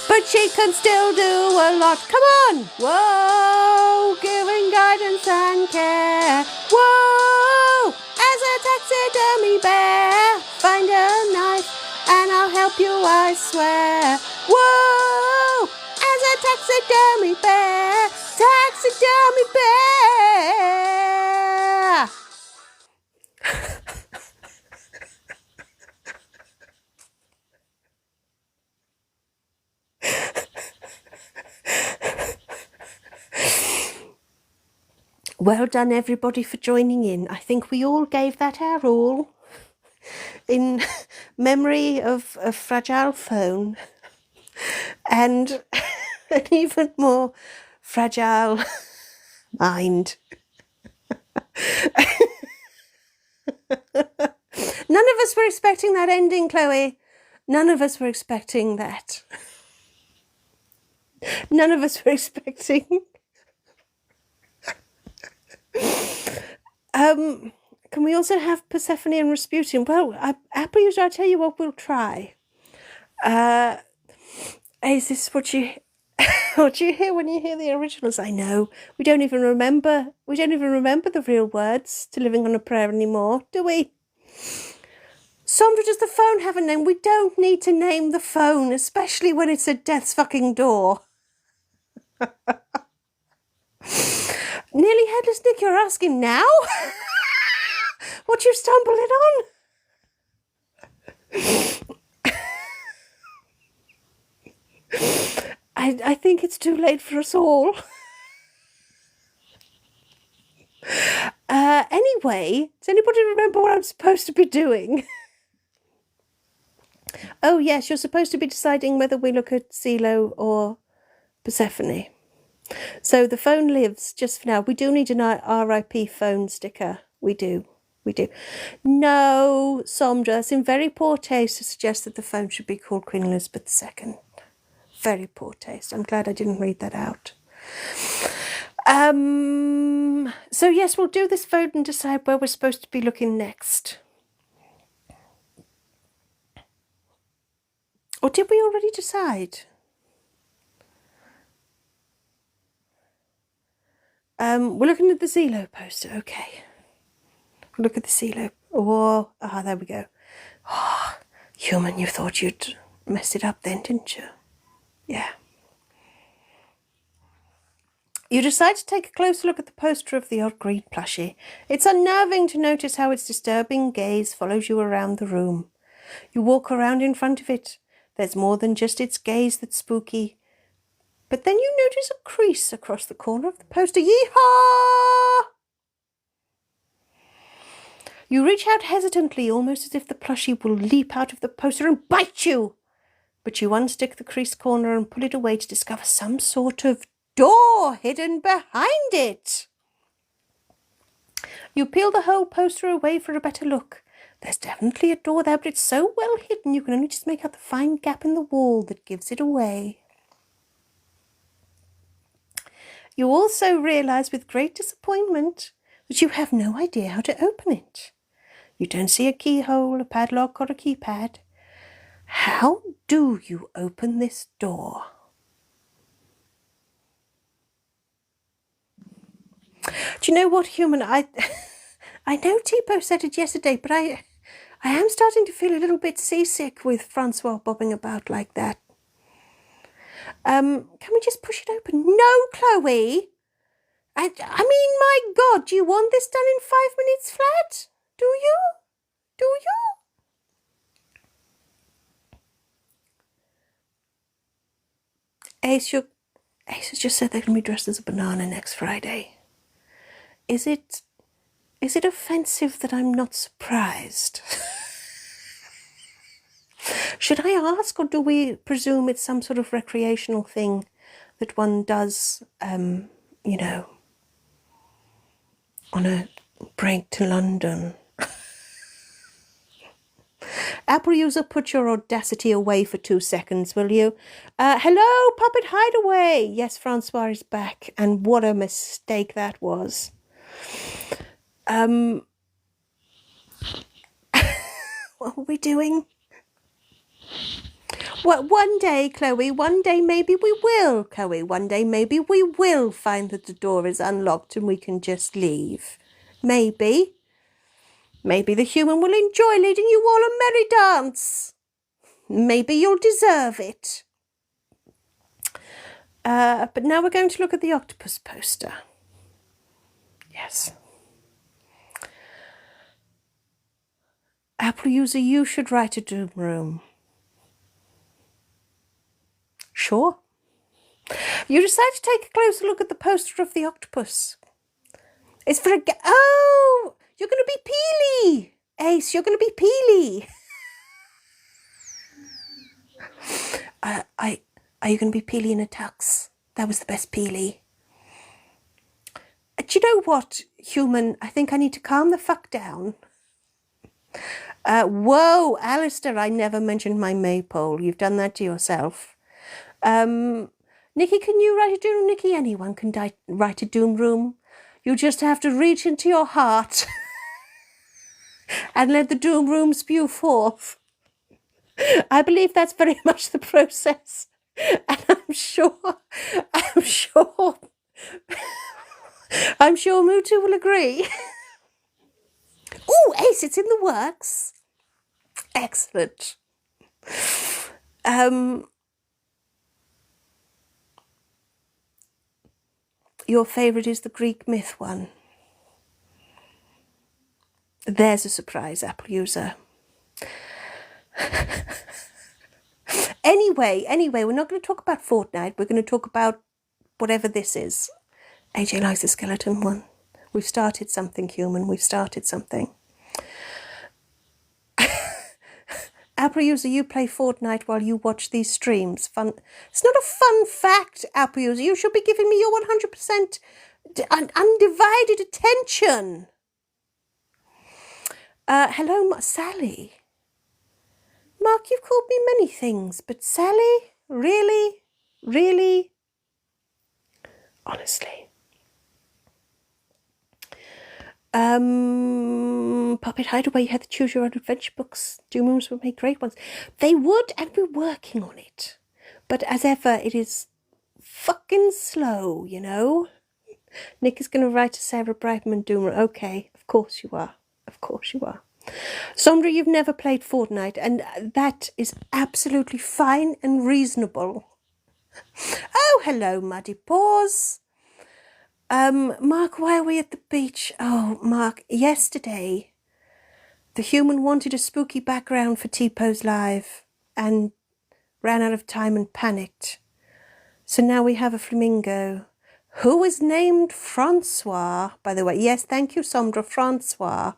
Speaker 1: But she can still do a lot. Come on! Whoa! Giving guidance and care. Whoa! As a taxidermy bear, find a knife and I'll help you, I swear. Whoa! As a taxidermy bear, taxidermy bear. Well done everybody for joining in. I think we all gave that our all in memory of a fragile phone and an even more fragile mind. None of us were expecting that ending, Chloe. None of us were expecting that. None of us were expecting... can we also have Persephone and Rasputin? Well, Apple, I tell you what, we'll try. Is this what you what you hear when you hear the originals? I know we don't even remember the real words to Living on a Prayer anymore, do we? Sandra, does the phone have a name? We don't need to name the phone, especially when it's at death's fucking door. Nearly Headless Nick, you're asking now? What you stumbling on? I think it's too late for us all. Anyway, does anybody remember what I'm supposed to be doing? Oh yes, you're supposed to be deciding whether we look at CeeLo or Persephone. So the phone lives just for now. We do need an RIP phone sticker. We do. No, Sondra, it's in very poor taste to suggest that the phone should be called Queen Elizabeth II. Very poor taste. I'm glad I didn't read that out. So yes, we'll do this vote and decide where we're supposed to be looking next. Or did we already decide? We're looking at the CeeLo poster. Okay. Look at the CeeLo. Oh, there we go. Oh, human, you thought you'd messed it up then, didn't you? Yeah. You decide to take a closer look at the poster of the odd green plushie. It's unnerving to notice how its disturbing gaze follows you around the room. You walk around in front of it. There's more than just its gaze that's spooky. But then you notice a crease across the corner of the poster. Yee-haw! You reach out hesitantly, almost as if the plushie will leap out of the poster and bite you. But you unstick the creased corner and pull it away to discover some sort of door hidden behind it. You peel the whole poster away for a better look. There's definitely a door there, but it's so well hidden you can only just make out the fine gap in the wall that gives it away. You also realise with great disappointment that you have no idea how to open it. You don't see a keyhole, a padlock, or a keypad. How do you open this door? Do you know what, human? I know Tipo said it yesterday, but I am starting to feel a little bit seasick with Francois bobbing about like that. Can we just push it open? No, Chloe. I mean, my God, do you want this done in 5 minutes flat? Do you? Do you? Ace has just said they're going to be dressed as a banana next Friday. Is it offensive that I'm not surprised? Should I ask, or do we presume it's some sort of recreational thing that one does, you know, on a break to London? Apple user, put your audacity away for 2 seconds, will you? Hello, Puppet Hideaway. Yes, Francois is back, and what a mistake that was. What are we doing? Well, one day, Chloe, one day maybe we will, Chloe. One day maybe we will find that the door is unlocked and we can just leave. Maybe. Maybe the human will enjoy leading you all a merry dance. Maybe you'll deserve it. But now we're going to look at the octopus poster. Yes. Apple user, you should write a doom room. Sure. You decide to take a closer look at the poster of the octopus. It's for a... Oh! You're going to be Peely! Ace, you're going to be Peely! Are you going to be Peely in a tux? That was the best Peely. Do you know what, human? I think I need to calm the fuck down. Whoa, Alistair, I never mentioned my maypole. You've done that to yourself. Nikki, can you write a doom? Nikki, anyone can write a doom room. You just have to reach into your heart and let the doom room spew forth. I believe that's very much the process. And I'm sure Mutu will agree. Oh, Ace, it's in the works. Excellent. Your favourite is the Greek myth one. There's a surprise, Apple user. Anyway, we're not going to talk about Fortnite. We're going to talk about whatever this is. AJ likes the skeleton one. We've started something, human. We've started something. Apple user, you play Fortnite while you watch these streams. Fun. It's not a fun fact, Apple user. You should be giving me your 100% undivided attention. Hello, Sally. Mark, you've called me many things, but Sally? Really? Really? Honestly. Puppet Hideaway, you had to choose your own adventure books. Doom rooms would make great ones. They would, and we're working on it. But as ever, it is fucking slow, you know? Nick is going to write a Sarah Brightman doom room. Okay, of course you are. Of course you are. Sondra, you've never played Fortnite, and that is absolutely fine and reasonable. Oh, hello, Muddy Paws. Mark, why are we at the beach? Oh, Mark, yesterday the human wanted a spooky background for T-Pose Live and ran out of time and panicked. So now we have a flamingo who is named Francois, by the way. Yes, thank you, Sandra, Francois.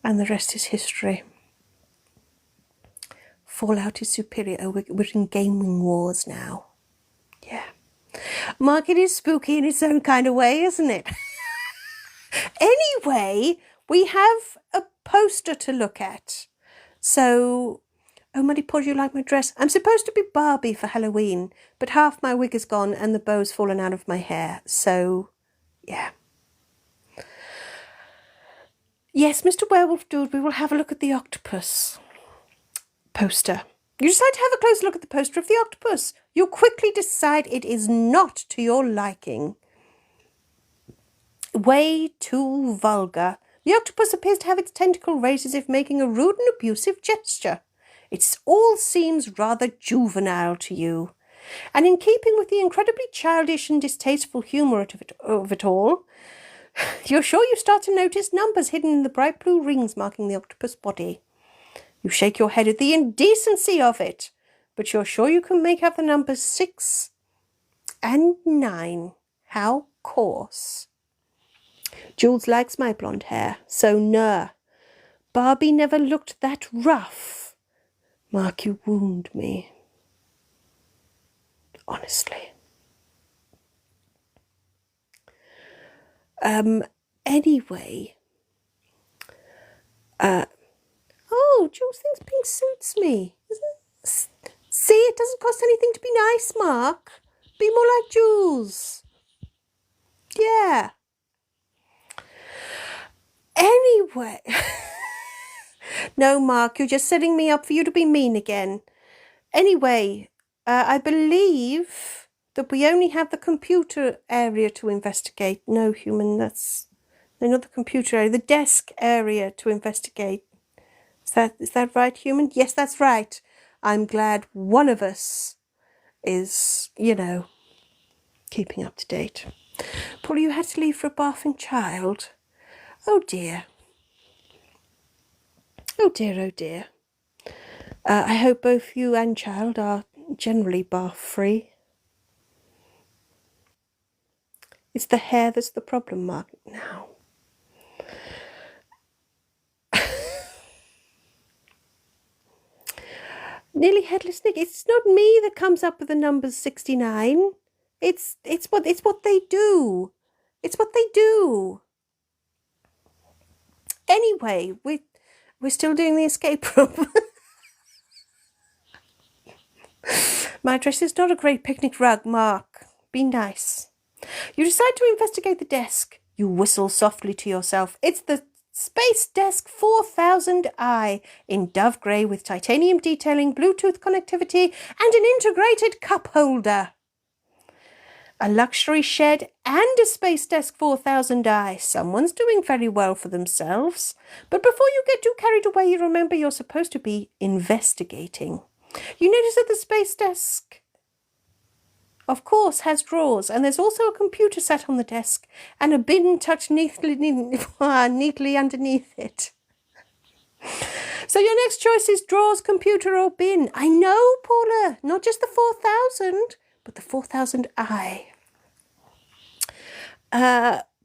Speaker 1: And the rest is history. Fallout is superior. Oh, we're in gaming wars now. Yeah. Mark, it is spooky in its own kind of way, isn't it? Anyway, we have a poster to look at. So, oh, Muddy Paw, you like my dress? I'm supposed to be Barbie for Halloween, but half my wig is gone and the bow's fallen out of my hair. So, yeah. Yes, Mr. Werewolf Dude, we will have a look at the octopus poster. You decide to have a close look at the poster of the octopus. You'll quickly decide it is not to your liking. Way too vulgar. The octopus appears to have its tentacle raised as if making a rude and abusive gesture. It all seems rather juvenile to you. And in keeping with the incredibly childish and distasteful humour of it all, you're sure you start to notice numbers hidden in the bright blue rings marking the octopus body. You shake your head at the indecency of it, but you're sure you can make out the numbers 6 and 9. How coarse. Jules likes my blonde hair, so no. Barbie never looked that rough. Mark, you wound me. Honestly. Anyway. Oh, Jules thinks pink suits me. See, it doesn't cost anything to be nice, Mark. Be more like Jules. Yeah. Anyway. No, Mark, you're just setting me up for you to be mean again. Anyway, I believe that we only have the computer area to investigate. No, human, that's... No, not the computer area. The desk area to investigate. Is that right, human? Yes, that's right. I'm glad one of us is, you know, keeping up to date. Paul, you had to leave for a barfing child. Oh, dear. Oh, dear, oh, dear. I hope both you and child are generally barf-free. It's the hair that's the problem, Mark, now. Nearly headless Nick. It's not me that comes up with the numbers 69. It's what they do. It's what they do. Anyway, we're still doing the escape room. My dress is not a great picnic rug, Mark. Be nice. You decide to investigate the desk. You whistle softly to yourself. It's the Space Desk 4000i in dove grey with titanium detailing, Bluetooth connectivity and an integrated cup holder. A luxury shed and a Space Desk 4000i. Someone's doing very well for themselves. But before you get too carried away, you remember you're supposed to be investigating. You notice that the Space Desk, of course, has drawers, and there's also a computer set on the desk and a bin tucked neatly underneath it. So your next choice is drawers, computer or bin. I know, Paula, not just the 4000, but the 4000i.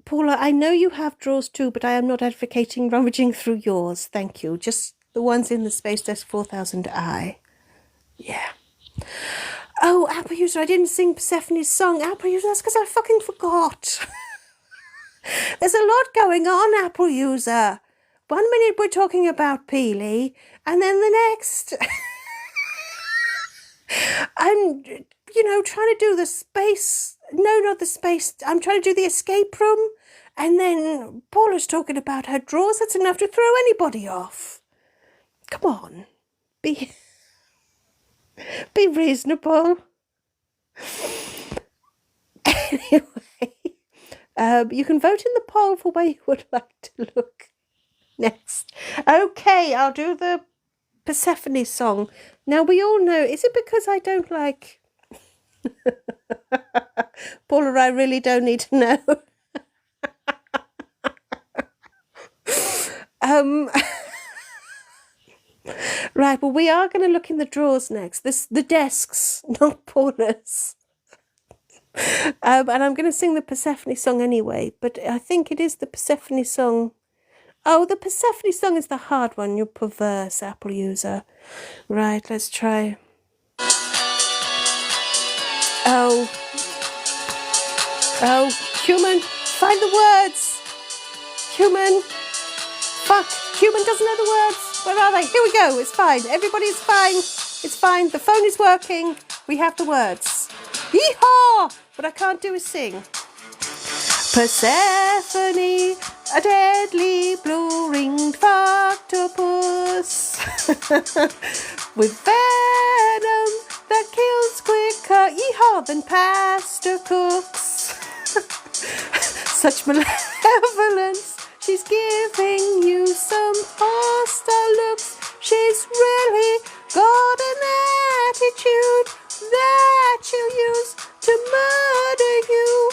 Speaker 1: Paula, I know you have drawers too, but I am not advocating rummaging through yours. Thank you. Just the ones in the Space Desk 4000i. Yeah. Oh, Apple User, I didn't sing Persephone's song. Apple User, that's because I fucking forgot. There's a lot going on, Apple User. 1 minute we're talking about Peely, and then the next... I'm, you know, trying to do the space... No, not the space. I'm trying to do the escape room, and then Paula's talking about her drawers. That's enough to throw anybody off. Come on. Be reasonable. Anyway, you can vote in the poll for where you would like to look next. Okay, I'll do the Persephone song. Now, we all know, is it because I don't like... Paula, I really don't need to know. Right, well, we are going to look in the drawers next. The desks, not Paula's. And I'm going to sing the Persephone song anyway, but I think it is the Persephone song. Oh, the Persephone song is the hard one, you perverse Apple user. Right, let's try. Oh, human, find the words. Human, fuck, human doesn't know the words. Where are they? Here we go, it's fine. Everybody's fine. It's fine, the phone is working. We have the words. Yee-haw! What I can't do is sing. Persephone, a deadly blue-ringed octopus with venom that kills quicker, yeehaw, than pasta cooks. Such malevolence, she's giving you some hostile looks. She's really got an attitude that she'll use to murder you.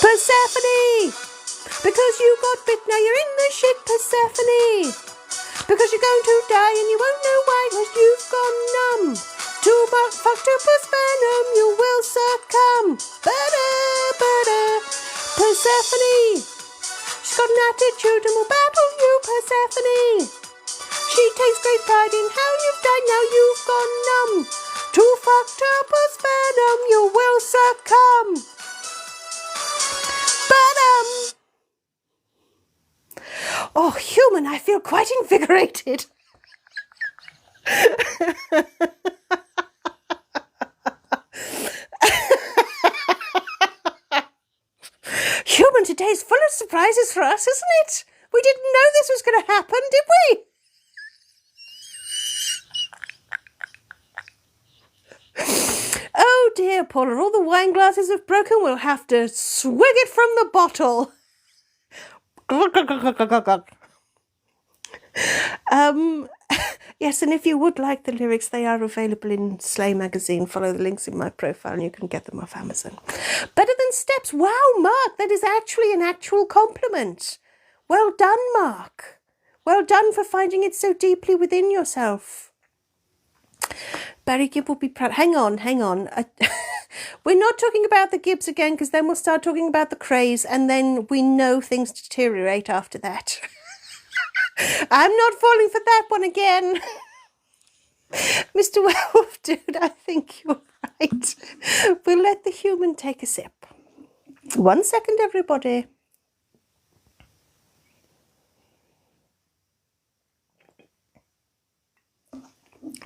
Speaker 1: Persephone! Because you got bit, now you're in the shit, Persephone! Because you're going to die and you won't know why, because you've gone numb. To octopus venom you will succumb. Persephone! She's got an attitude and will battle you, Persephone! She takes great pride in how you've died, now you've gone numb. To octopus venom you will succumb. Oh, human, I feel quite invigorated. Human, today's full of surprises for us, isn't it? We didn't know this was going to happen, did we? Oh dear, Paula, all the wine glasses have broken. We'll have to swig it from the bottle. Yes, and if you would like the lyrics, they are available in Slay magazine. Follow the links in my profile and you can get them off Amazon. Better than steps. Wow, Mark, that is actually an actual compliment. Well done, Mark. Well done for finding it so deeply within yourself. Barry Gibb will be proud. Hang on. We're not talking about the Gibbs again, because then we'll start talking about the Crays, and then we know things deteriorate after that. I'm not falling for that one again. Mr. Werewolf Dude, I think you're right. We'll let the human take a sip. 1 second, everybody.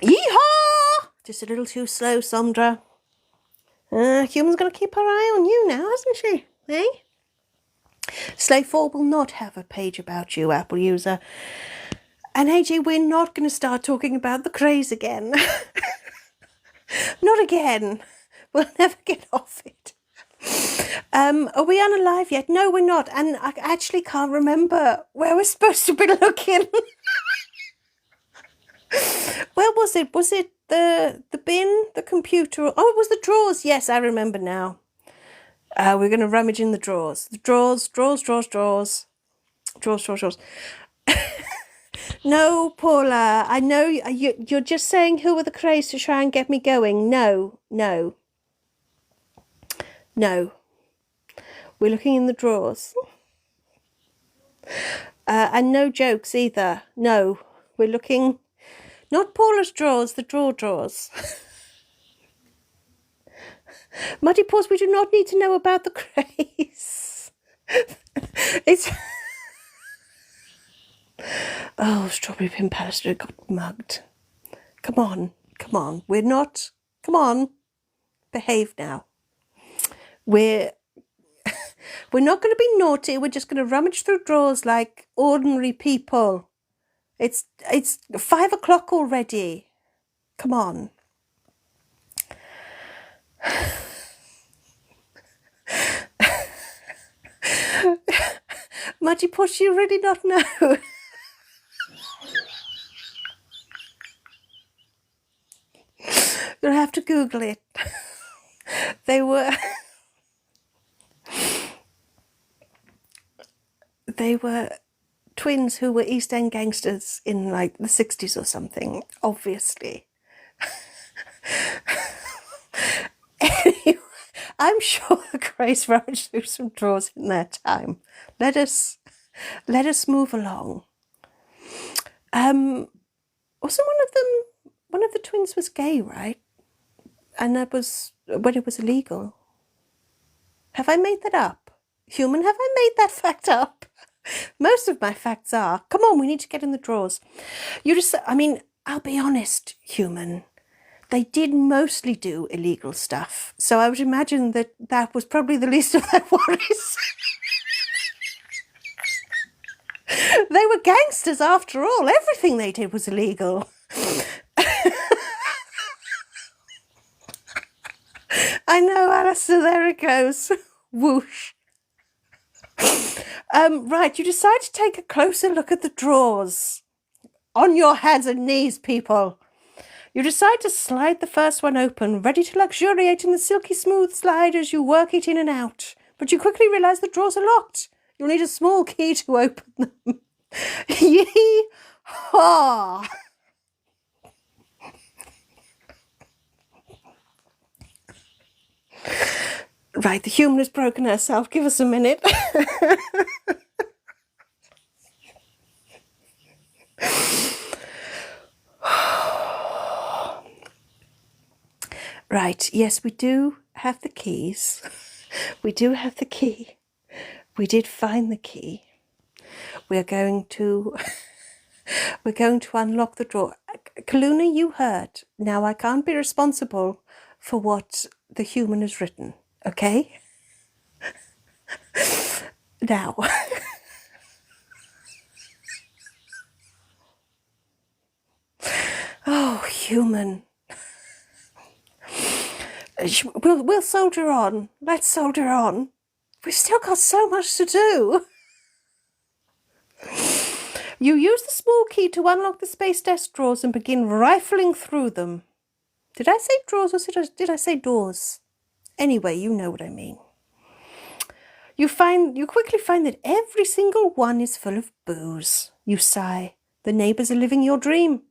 Speaker 1: Yeehaw! Just a little too slow, Sondra. Human's going to keep her eye on you now, hasn't she? Eh? Slay 4 will not have a page about you, Apple user. And AJ, we're not going to start talking about the Craze again. Not again. We'll never get off it. Are we on a live yet? No, we're not. And I actually can't remember where we're supposed to be looking. Where was it? Was it the bin, the computer? Oh, it was the drawers. Yes, I remember now. We're going to rummage in the drawers. The drawers. No, Paula, I know you're just saying who are the Crays to try and get me going. No. We're looking in the drawers. And no jokes either. No, we're looking... Not Paula's drawers, the drawers. Muddy Paws, we do not need to know about the Craze. It's... Oh, Strawberry Pin Pallister got mugged. Come on. We're not... Come on. Behave now. We're not going to be naughty. We're just going to rummage through drawers like ordinary people. It's 5 o'clock already. Come on. Muddy Push, you really not know. You'll have to Google it. They were twins who were East End gangsters in like the 60s or something, obviously. Anyway, I'm sure the Greys rummaged through some drawers in their time. Let us move along. Wasn't one of the twins was gay, right? And that was when it was illegal. Have I made that up? Human, have I made that fact up? Most of my facts are. Come on, we need to get in the drawers. I'll be honest, Human. They did mostly do illegal stuff. So I would imagine that was probably the least of their worries. They were gangsters after all. Everything they did was illegal. I know, Alistair, there it goes. Whoosh. Right, you decide to take a closer look at the drawers. On your hands and knees, people. You decide to slide the first one open, ready to luxuriate in the silky smooth slide as you work it in and out. But you quickly realise the drawers are locked. You'll need a small key to open them. Yee-haw! Right, the human has broken herself. Give us a minute. Right, yes, we do have the keys. We do have the key. We did find the key. We're going to unlock the drawer. Kaluna, you heard. Now, I can't be responsible for what the human has written, okay? Now. Oh, human. We'll soldier on. Let's soldier on. We've still got so much to do. You use the small key to unlock the space desk drawers and begin rifling through them. Did I say drawers or did I say doors? Anyway, you know what I mean. You quickly find that every single one is full of booze. You sigh. The neighbours are living your dream.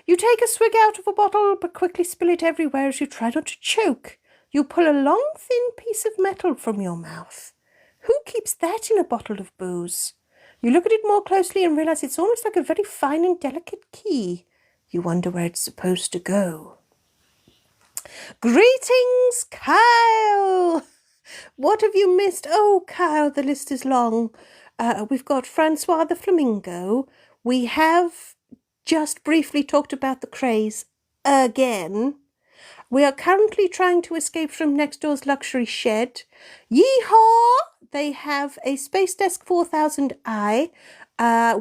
Speaker 1: You take a swig out of a bottle, but quickly spill it everywhere as you try not to choke. You pull a long, thin piece of metal from your mouth. Who keeps that in a bottle of booze? You look at it more closely and realise it's almost like a very fine and delicate key. You wonder where it's supposed to go. Greetings, Kyle! What have you missed? Oh, Kyle, the list is long. We've got Francois the Flamingo. We have just briefly talked about the craze again. We are currently trying to escape from next door's luxury shed. Yeehaw! They have a Space Desk 4000i.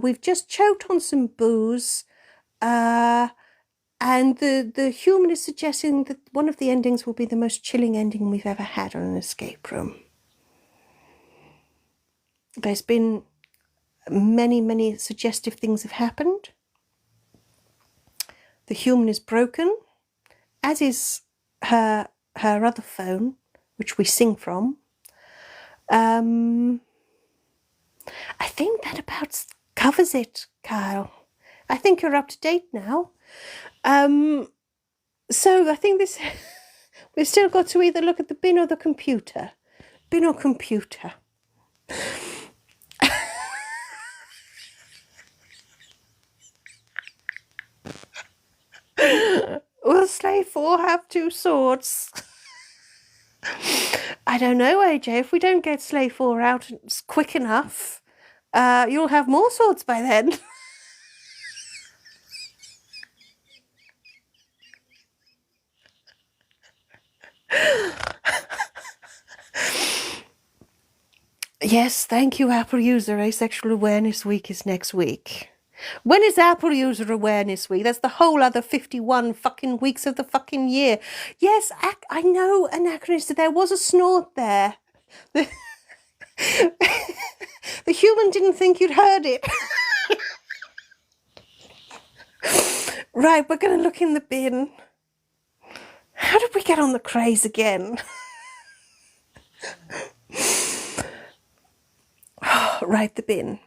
Speaker 1: We've just choked on some booze. And the human is suggesting that one of the endings will be the most chilling ending we've ever had on an escape room. There's been many, many suggestive things have happened. The human is broken, as is her other phone, which we sing from. I think that about covers it, Kyle. I think you're up to date now. So I think we've still got to either look at the bin or the computer. Bin or computer. Will Slave 4 have two swords? I don't know, AJ. If we don't get Slave 4 out quick enough, you'll have more swords by then. Yes, thank you, Apple User. Asexual Awareness Week is next week. When is Apple User Awareness Week? That's the whole other 51 fucking weeks of the fucking year. Yes, I know, Anachronist, there was a snort there. The human didn't think you'd heard it. Right, we're going to look in the bin. How did we get on the craze again? Right, the bin.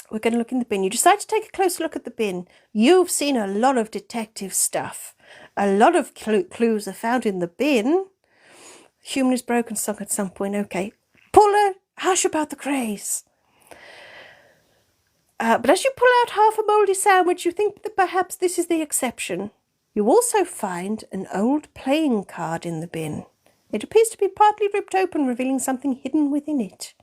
Speaker 1: We're going to look in the bin. You decide to take a closer look at the bin. You've seen a lot of detective stuff. A lot of clues are found in the bin. Human is broken, sunk at some point. Okay. Paula, hush about the craze. But as you pull out half a mouldy sandwich, you think that perhaps this is the exception. You also find an old playing card in the bin. It appears to be partly ripped open, revealing something hidden within it.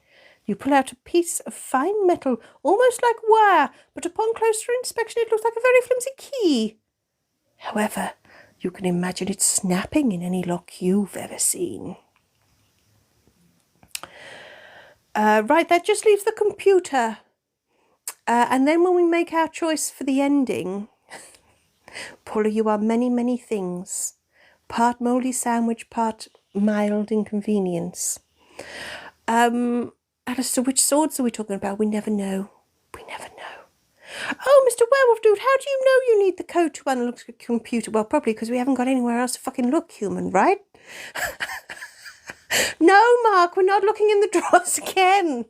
Speaker 1: You pull out a piece of fine metal, almost like wire, but upon closer inspection it looks like a very flimsy key. However, you can imagine it snapping in any lock you've ever seen. Right, that just leaves the computer. And then when we make our choice for the ending, Paula, you are many, many things. Part mouldy sandwich, part mild inconvenience. Alistair, which swords are we talking about? We never know. We never know. Oh, Mr. Werewolf Dude, how do you know you need the code to unlock the computer? Well, probably because we haven't got anywhere else to fucking look, human, right? No, Mark, we're not looking in the drawers again.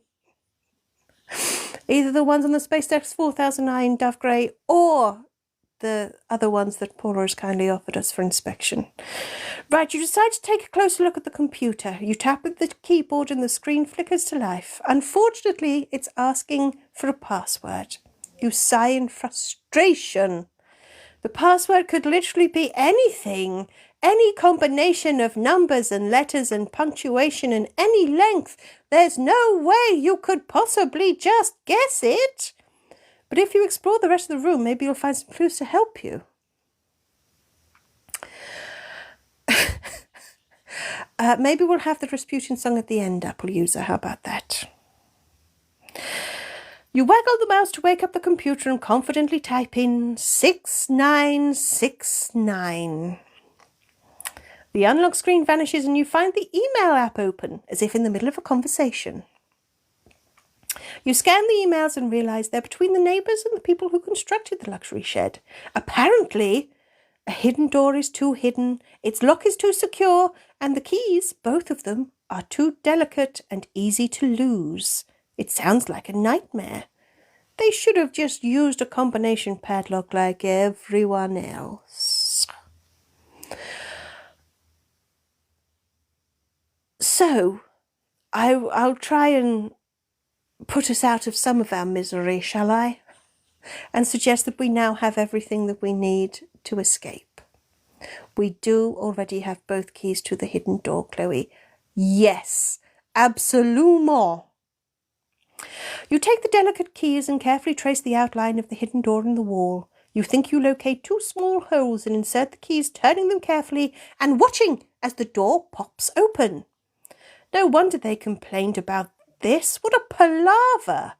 Speaker 1: Either the ones on the Space Dex 4009 Dove Grey or the other ones that Paula has kindly offered us for inspection. Right, you decide to take a closer look at the computer. You tap at the keyboard and the screen flickers to life. Unfortunately, it's asking for a password. You sigh in frustration. The password could literally be anything. Any combination of numbers and letters and punctuation in any length. There's no way you could possibly just guess it. But if you explore the rest of the room, maybe you'll find some clues to help you. Maybe we'll have the Rasputin song at the end, Apple user. How about that? You waggle the mouse to wake up the computer and confidently type in 6969. The unlock screen vanishes and you find the email app open, as if in the middle of a conversation. You scan the emails and realise they're between the neighbours and the people who constructed the luxury shed. Apparently, a hidden door is too hidden, its lock is too secure, and the keys, both of them, are too delicate and easy to lose. It sounds like a nightmare. They should have just used a combination padlock like everyone else. So, I'll try and put us out of some of our misery, shall I? And suggest that we now have everything that we need to escape. We do already have both keys to the hidden door, Chloe. Yes, absolument. You take the delicate keys and carefully trace the outline of the hidden door in the wall. You think you locate two small holes and insert the keys, turning them carefully and watching as the door pops open. No wonder they complained about this. What a palaver!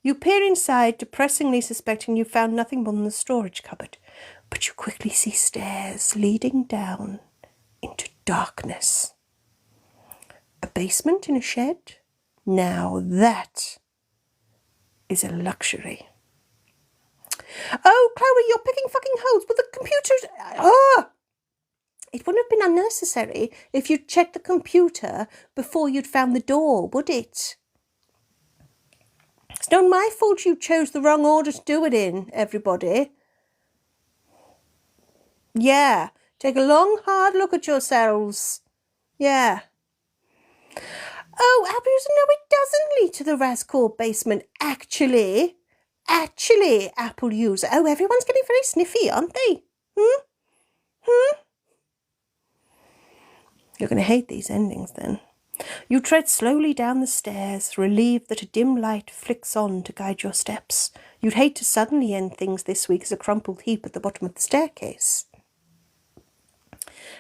Speaker 1: You peer inside, depressingly suspecting you found nothing more than the storage cupboard. But you quickly see stairs leading down into darkness. A basement in a shed? Now that is a luxury. Oh, Chloe, you're picking fucking holes with the computers. Oh! It wouldn't have been unnecessary if you'd checked the computer before you'd found the door, would it? It's not my fault you chose the wrong order to do it in, everybody. Yeah, take a long, hard look at yourselves. Yeah. Oh, Apple user, no, it doesn't lead to the Rascorp basement, actually. Actually, Apple user. Oh, everyone's getting very sniffy, aren't they? You're going to hate these endings, then. You tread slowly down the stairs, relieved that a dim light flicks on to guide your steps. You'd hate to suddenly end things this week as a crumpled heap at the bottom of the staircase.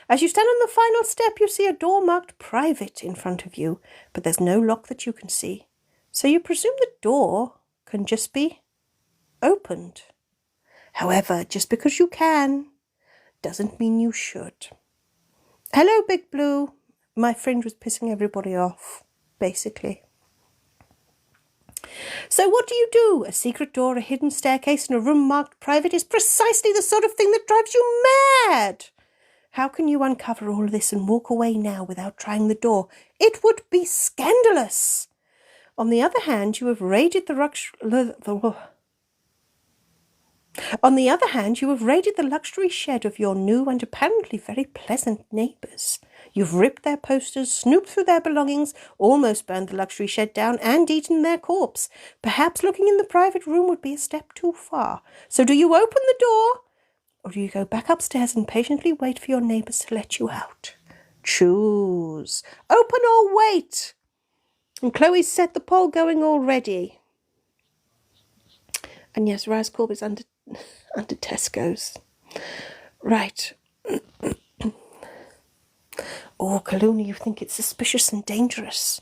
Speaker 1: As you stand on the final step, you see a door marked private in front of you, but there's no lock that you can see. So you presume the door can just be opened. However, just because you can doesn't mean you should. Hello, Big Blue. My friend was pissing everybody off, basically. So what do? A secret door, a hidden staircase, and a room marked private is precisely the sort of thing that drives you mad. How can you uncover all of this and walk away now without trying the door? It would be scandalous. On the other hand, you have raided the luxury shed of your new and apparently very pleasant neighbours. You've ripped their posters, snooped through their belongings, almost burned the luxury shed down, and eaten their corpse. Perhaps looking in the private room would be a step too far. So do you open the door, or do you go back upstairs and patiently wait for your neighbours to let you out? Choose. Open or wait. And Chloe's set the poll going already. And yes, Razcorp is under Tesco's. Right. Oh, Kaluna, you think it's suspicious and dangerous?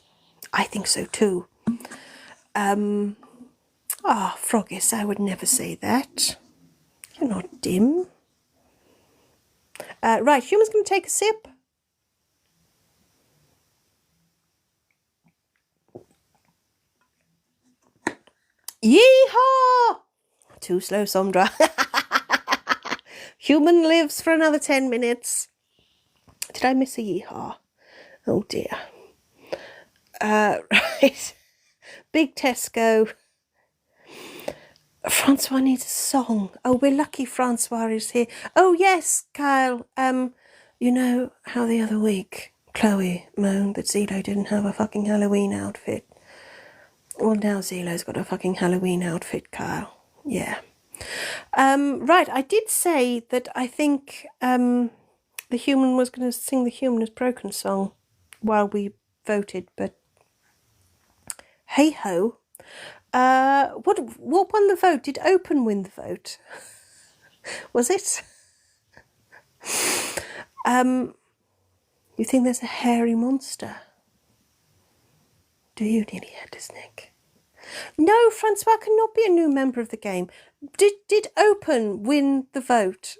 Speaker 1: I think so too. Froggis, I would never say that. You're not dim. Right, Human's going to take a sip. Yeehaw! Too slow, Sondra. Human lives for another 10 minutes. Did I miss a yeehaw? Oh dear. Right. Big Tesco. Francois needs a song. Oh, we're lucky Francois is here. Oh yes, Kyle. You know how the other week Chloe moaned that Zelo didn't have a fucking Halloween outfit? Well, now Zelo's got a fucking Halloween outfit, Kyle. Yeah. Right, I did say that I think the Human was going to sing the Human is Broken song while we voted, but hey-ho. What won the vote? Did Open win the vote? Was it? You think there's a hairy monster? Do you, Nearly Headless Nick? No, Francois cannot be a new member of the game. Did Open win the vote?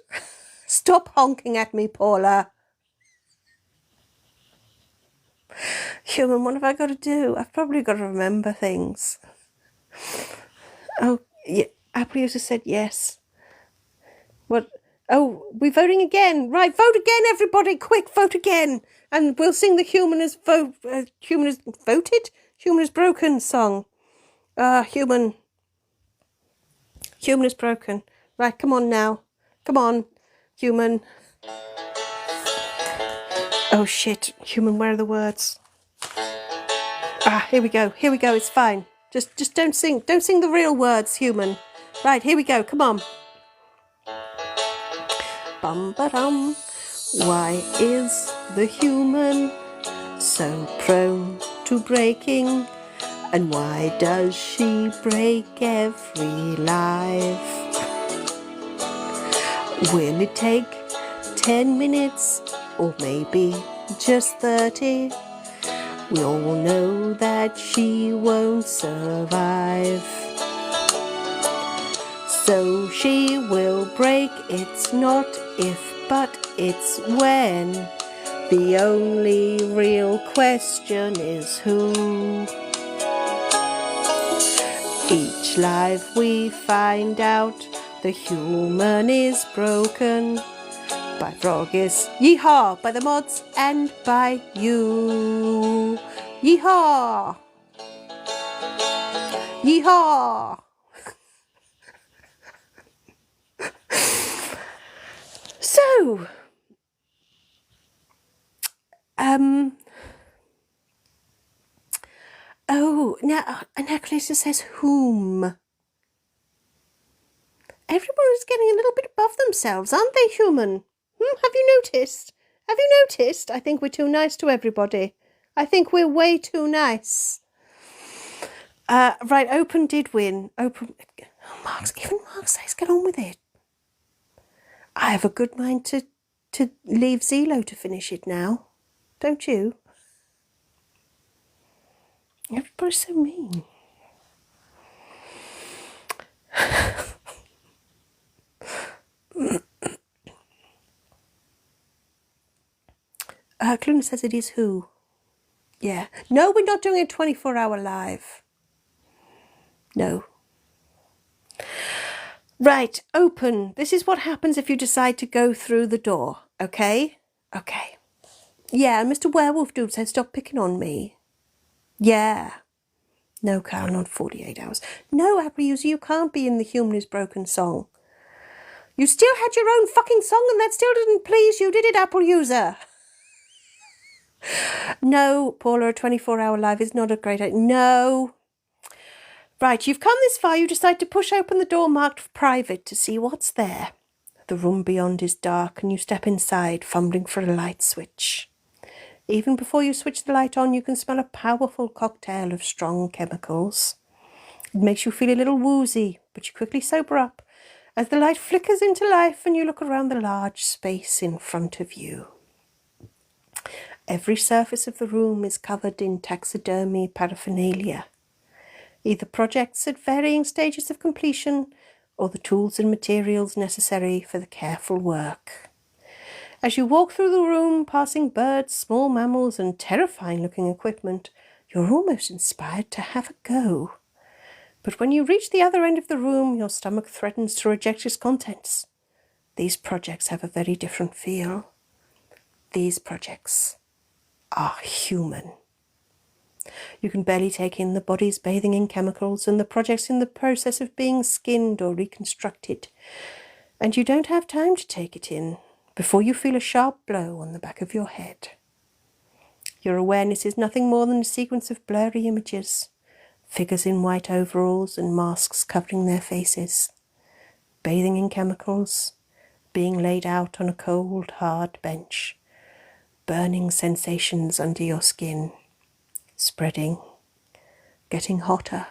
Speaker 1: Stop honking at me, Paula. Human, what have I got to do? I've probably got to remember things. Oh, yeah, Apple user said yes. What? Oh, we're voting again. Right, vote again, everybody. Quick, vote again. And we'll sing the Human is voted? Human is Broken song. Human is broken. Right, come on now. Come on, Human. Oh shit, Human, where are the words? Here we go, it's fine. Just don't sing the real words, Human. Right, here we go, come on. Bum-ba-dum. Why is the Human so prone to breaking? And why does she break every life? Will it take 10 minutes or maybe just 30? We all know that she won't survive. So she will break, it's not if but it's when. The only real question is who. Each life we find out the Human is broken. By Froggis, yeehaw, by the mods and by you. Yeehaw! Yeehaw! So, oh, now Anacletus says whom? Everyone is getting a little bit above themselves, aren't they, Human? Have you noticed? Have you noticed? I think we're too nice to everybody. I think we're way too nice. Right, Open did win. Open. Oh, even Mark says get on with it. I have a good mind to leave Zelo to finish it now. Don't you? Everybody's so mean. Cluna says it is who? Yeah. No, we're not doing a 24-hour live. No. Right, Open. This is what happens if you decide to go through the door, okay? Okay. Yeah, Mr. Werewolf Dude said stop picking on me. Yeah. No, Carl, not 48 hours. No, Apple User, you can't be in the Human is Broken song. You still had your own fucking song and that still didn't please you, did it, Apple User? No, Paula, a 24-hour live is not a great idea. No. Right, you've come this far, you decide to push open the door marked private to see what's there. The room beyond is dark and you step inside, fumbling for a light switch. Even before you switch the light on, you can smell a powerful cocktail of strong chemicals. It makes you feel a little woozy, but you quickly sober up as the light flickers into life and you look around the large space in front of you. Every surface of the room is covered in taxidermy paraphernalia, either projects at varying stages of completion or the tools and materials necessary for the careful work. As you walk through the room, passing birds, small mammals and terrifying-looking equipment, you're almost inspired to have a go. But when you reach the other end of the room, your stomach threatens to reject its contents. These projects have a very different feel. These projects are human. You can barely take in the bodies bathing in chemicals and the projects in the process of being skinned or reconstructed. And you don't have time to take it in before you feel a sharp blow on the back of your head. Your awareness is nothing more than a sequence of blurry images, figures in white overalls and masks covering their faces, bathing in chemicals, being laid out on a cold, hard bench, burning sensations under your skin, spreading, getting hotter,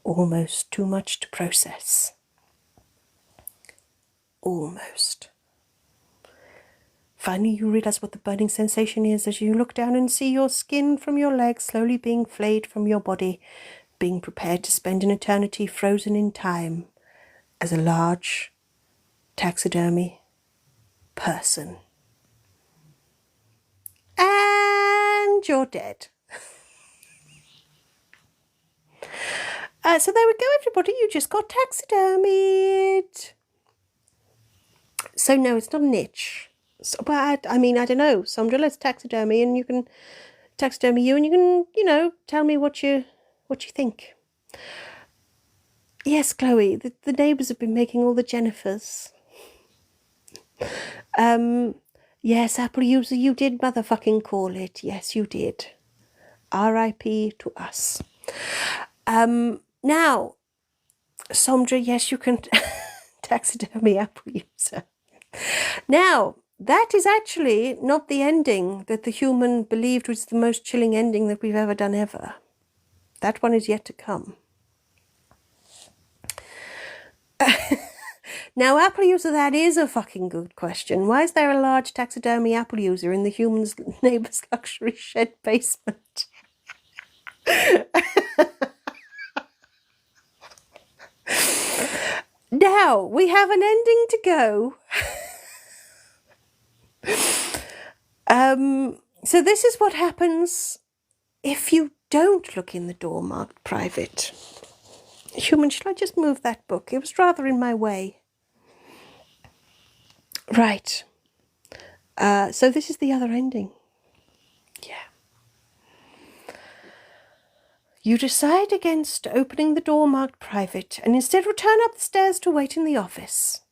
Speaker 1: almost too much to process. Almost. Finally, you realize what the burning sensation is as you look down and see your skin from your legs slowly being flayed from your body, being prepared to spend an eternity frozen in time as a large taxidermy person. And you're dead. So there we go, everybody. You just got taxidermied. So no, it's not an itch. So, but I mean, I don't know. Sandra, let's taxidermy, and you can taxidermy you, and you can, tell me what you think. Yes, Chloe. The neighbours have been making all the Jennifers. Yes, Apple User, you did motherfucking call it. Yes, you did. R.I.P. to us. Now, Sandra, yes, you can taxidermy Apple User. Now, that is actually not the ending that the human believed was the most chilling ending that we've ever done ever. That one is yet to come. Now, Apple User, that is a fucking good question. Why is there a large taxidermy Apple User in the human's neighbour's luxury shed basement? Now, we have an ending to go. So this is what happens if you don't look in the door marked private. Human, should I just move that book? It was rather in my way. Right. So this is the other ending. Yeah. You decide against opening the door marked private and instead return up the stairs to wait in the office.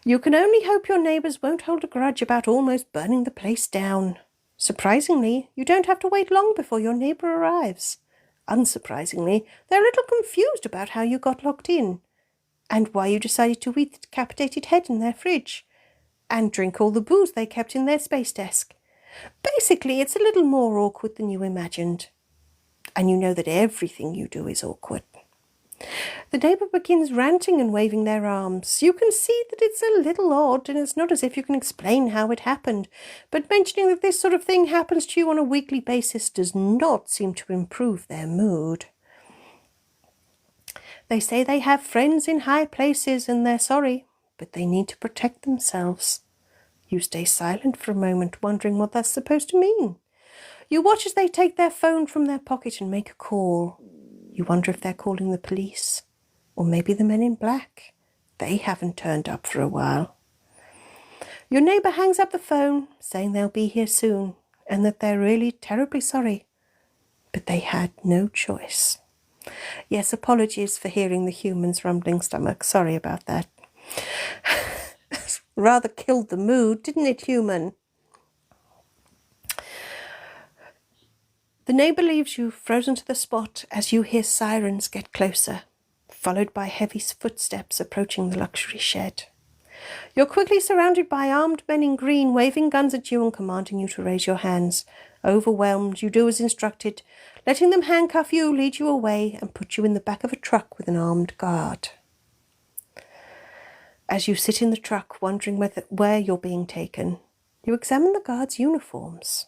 Speaker 1: You can only hope your neighbours won't hold a grudge about almost burning the place down. Surprisingly, you don't have to wait long before your neighbour arrives. Unsurprisingly, they're a little confused about how you got locked in, and why you decided to eat the decapitated head in their fridge, and drink all the booze they kept in their space desk. Basically, it's a little more awkward than you imagined. And you know that everything you do is awkward. The neighbour begins ranting and waving their arms. You can see that it's a little odd, and it's not as if you can explain how it happened, but mentioning that this sort of thing happens to you on a weekly basis does not seem to improve their mood. They say they have friends in high places and they're sorry, but they need to protect themselves. You stay silent for a moment, wondering what that's supposed to mean. You watch as they take their phone from their pocket and make a call. You wonder if they're calling the police, or maybe the men in black. They haven't turned up for a while. Your neighbour hangs up the phone, saying they'll be here soon, and that they're really terribly sorry. But they had no choice. Yes, apologies for hearing the human's rumbling stomach. Sorry about that. Rather killed the mood, didn't it, human? The neighbour leaves you frozen to the spot as you hear sirens get closer, followed by heavy footsteps approaching the luxury shed. You're quickly surrounded by armed men in green, waving guns at you and commanding you to raise your hands. Overwhelmed, you do as instructed, letting them handcuff you, lead you away, and put you in the back of a truck with an armed guard. As you sit in the truck, wondering where you're being taken, you examine the guards' uniforms.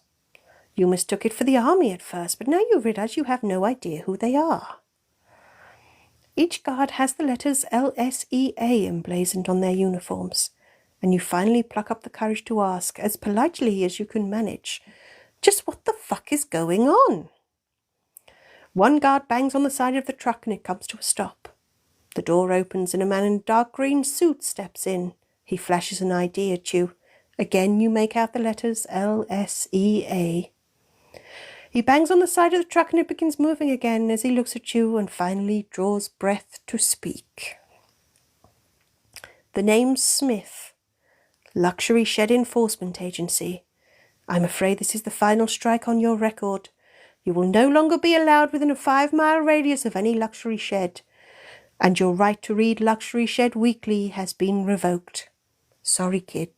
Speaker 1: You mistook it for the army at first, but now you realise you have no idea who they are. Each guard has the letters LSEA emblazoned on their uniforms, and you finally pluck up the courage to ask, as politely as you can manage, just what the fuck is going on? One guard bangs on the side of the truck and it comes to a stop. The door opens and a man in a dark green suit steps in. He flashes an ID at you. Again you make out the letters LSEA. He bangs on the side of the truck and it begins moving again as he looks at you and finally draws breath to speak. The name's Smith, Luxury Shed Enforcement Agency. I'm afraid this is the final strike on your record. You will no longer be allowed within a 5-mile radius of any luxury shed, and your right to read Luxury Shed Weekly has been revoked. Sorry, kid,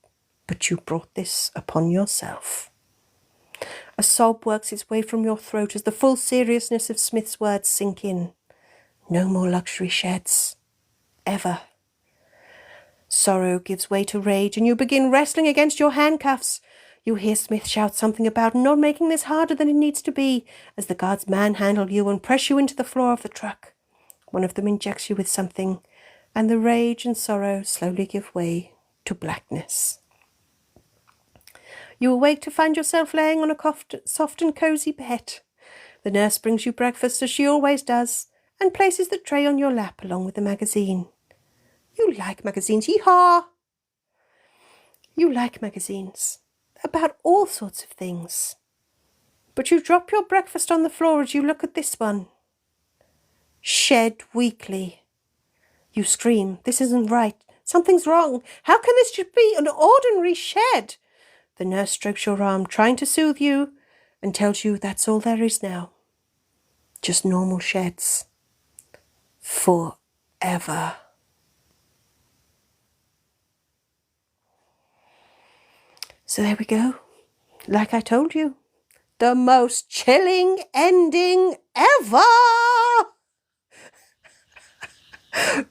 Speaker 1: but you brought this upon yourself. A sob works its way from your throat as the full seriousness of Smith's words sink in. No more luxury sheds. Ever. Sorrow gives way to rage and you begin wrestling against your handcuffs. You hear Smith shout something about not making this harder than it needs to be as the guards manhandle you and press you into the floor of the truck. One of them injects you with something, and the rage and sorrow slowly give way to blackness. You awake to find yourself laying on a soft and cosy bed. The nurse brings you breakfast as she always does, and places the tray on your lap along with the magazine. You like magazines, yee-haw! You like magazines, about all sorts of things. But you drop your breakfast on the floor as you look at this one. Shed Weekly. You scream, this isn't right, something's wrong, how can this just be an ordinary shed? The nurse strokes your arm, trying to soothe you, and tells you that's all there is now. Just normal sheds. Forever. So there we go. Like I told you, the most chilling ending ever!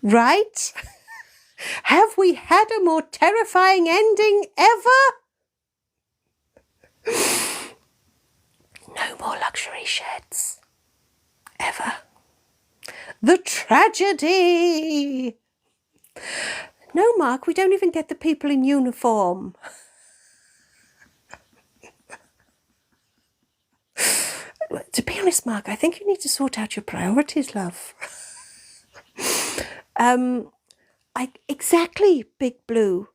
Speaker 1: Right? Have we had a more terrifying ending ever? No more luxury sheds. Ever. The tragedy! No, Mark, we don't even get the people in uniform. To be honest, Mark, I think you need to sort out your priorities, love. Exactly, Big Blue.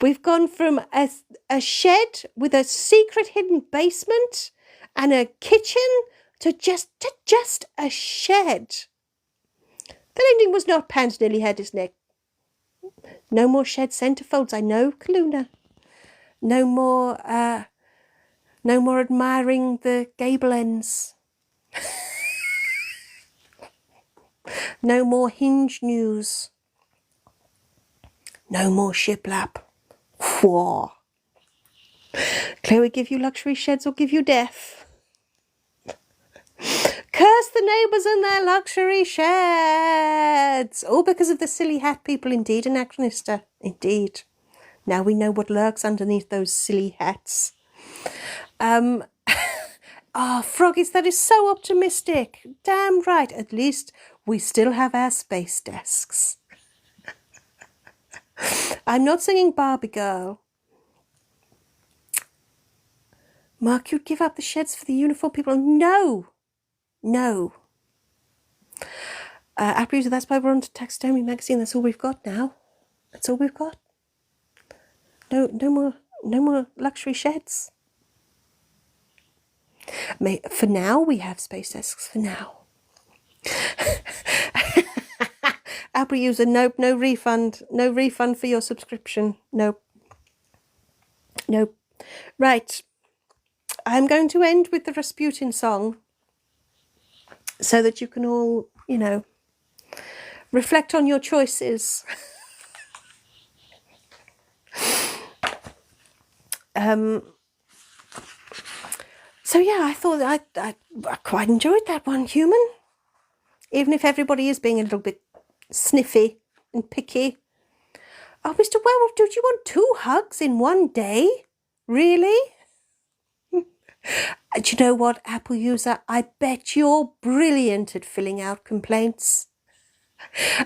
Speaker 1: We've gone from a shed with a secret hidden basement and a kitchen to just a shed. That ending was not Pan's nearly had his neck. No more shed centerfolds, I know, Kaluna. No more admiring the gable ends. No more hinge news. No more shiplap. Whoa. Chloe, give you luxury sheds or give you death. Curse the neighbours and their luxury sheds. All because of the silly hat people, indeed, Anachronista. Indeed. Now we know what lurks underneath those silly hats. Froggies, that is so optimistic. Damn right. At least we still have our space desks. I'm not singing Barbie Girl. Mark, you'd give up the sheds for the uniform people? No. That's why we're on to Taxidermy Magazine. That's all we've got now. That's all we've got. No more luxury sheds. For now, we have space desks. For now. Apple user, nope, no refund. No refund for your subscription. Nope. Nope. Right. I'm going to end with the Rasputin song so that you can all, reflect on your choices. So yeah, I thought I quite enjoyed that one, Human. Even if everybody is being a little bit sniffy and picky. Oh, Mr. Werewolf, do you want 2 hugs in one day? Really? Do you know what, Apple user? I bet you're brilliant at filling out complaints.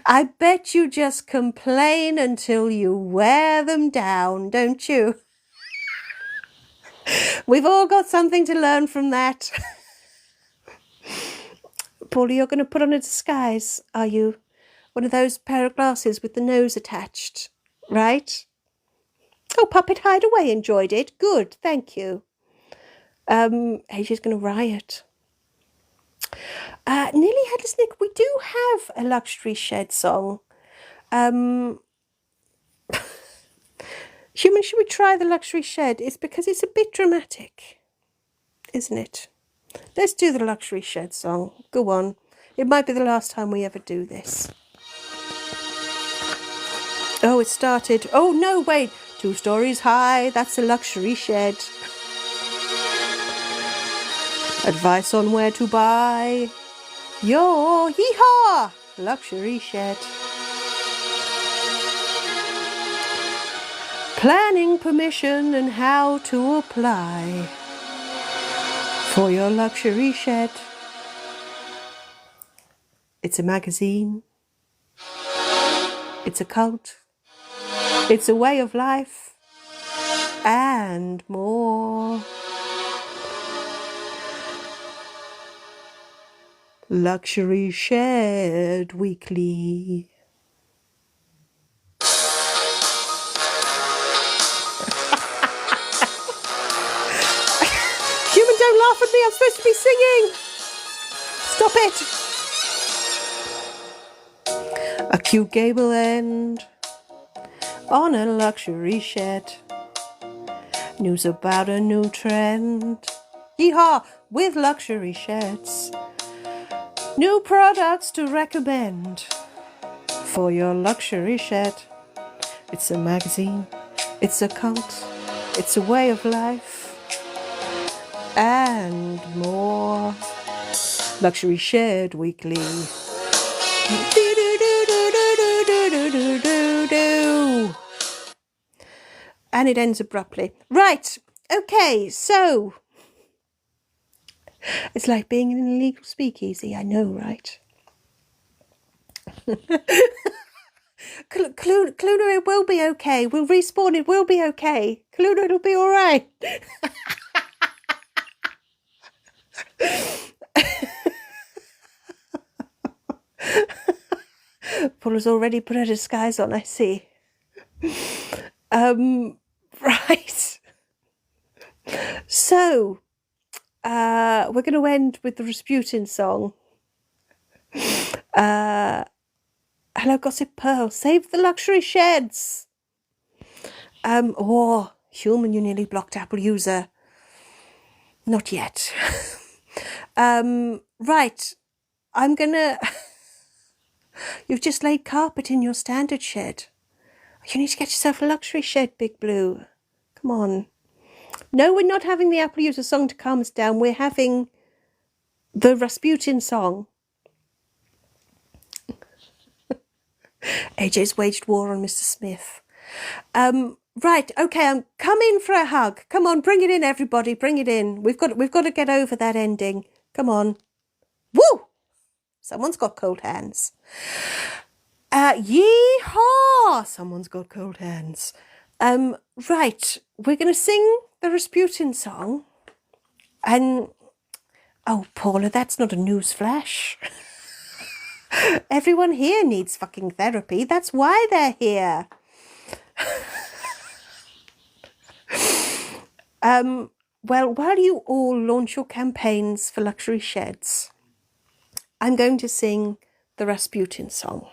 Speaker 1: I bet you just complain until you wear them down, don't you? We've all got something to learn from that. Paula, you're going to put on a disguise, are you? One of those pair of glasses with the nose attached, right? Oh, Puppet Hideaway enjoyed it. Good, thank you. AJ's going to riot. Nearly Headless Nick, we do have a Luxury Shed song. Human, should we try the Luxury Shed? It's because it's a bit dramatic, isn't it? Let's do the Luxury Shed song. Go on. It might be the last time we ever do this. Oh, it started. Oh, no, wait. 2 stories high. That's a luxury shed. Advice on where to buy your hee-haw luxury shed. Planning permission and how to apply for your luxury shed. It's a magazine. It's a cult. It's a way of life. And more. Luxury Shed Weekly. Human, don't laugh at me. I'm supposed to be singing. Stop it. A cute gable end on a luxury shed. News about a new trend. Yeehaw! With luxury sheds. New products to recommend for your luxury shed. It's a magazine. It's a cult. It's a way of life. And more. Luxury Shed Weekly. And it ends abruptly. Right. Okay, so it's like being in an illegal speakeasy, I know, right? Cluna, it will be okay. We'll respawn, it will be okay. Cluna, it'll be all right. Paula's already put her disguise on, I see. Right. So, we're going to end with the Rasputin song. Hello, Gossip Pearl. Save the luxury sheds. Oh, Human, you nearly blocked Apple user. Not yet. Right. I'm going to... You've just laid carpet in your standard shed. You need to get yourself a luxury shed, Big Blue. Come on. No, we're not having the Apple user song to calm us down. We're having the Rasputin song. AJ's waged war on Mr. Smith. Right, okay, come in for a hug. Come on, bring it in, everybody. Bring it in. We've got to get over that ending. Come on. Woo! Someone's got cold hands. Yee-haw! Someone's got cold hands. Right, we're going to sing the Rasputin song. And, oh, Paula, that's not a news flash. Everyone here needs fucking therapy. That's why they're here. Well, while you all launch your campaigns for luxury sheds, I'm going to sing the Rasputin song.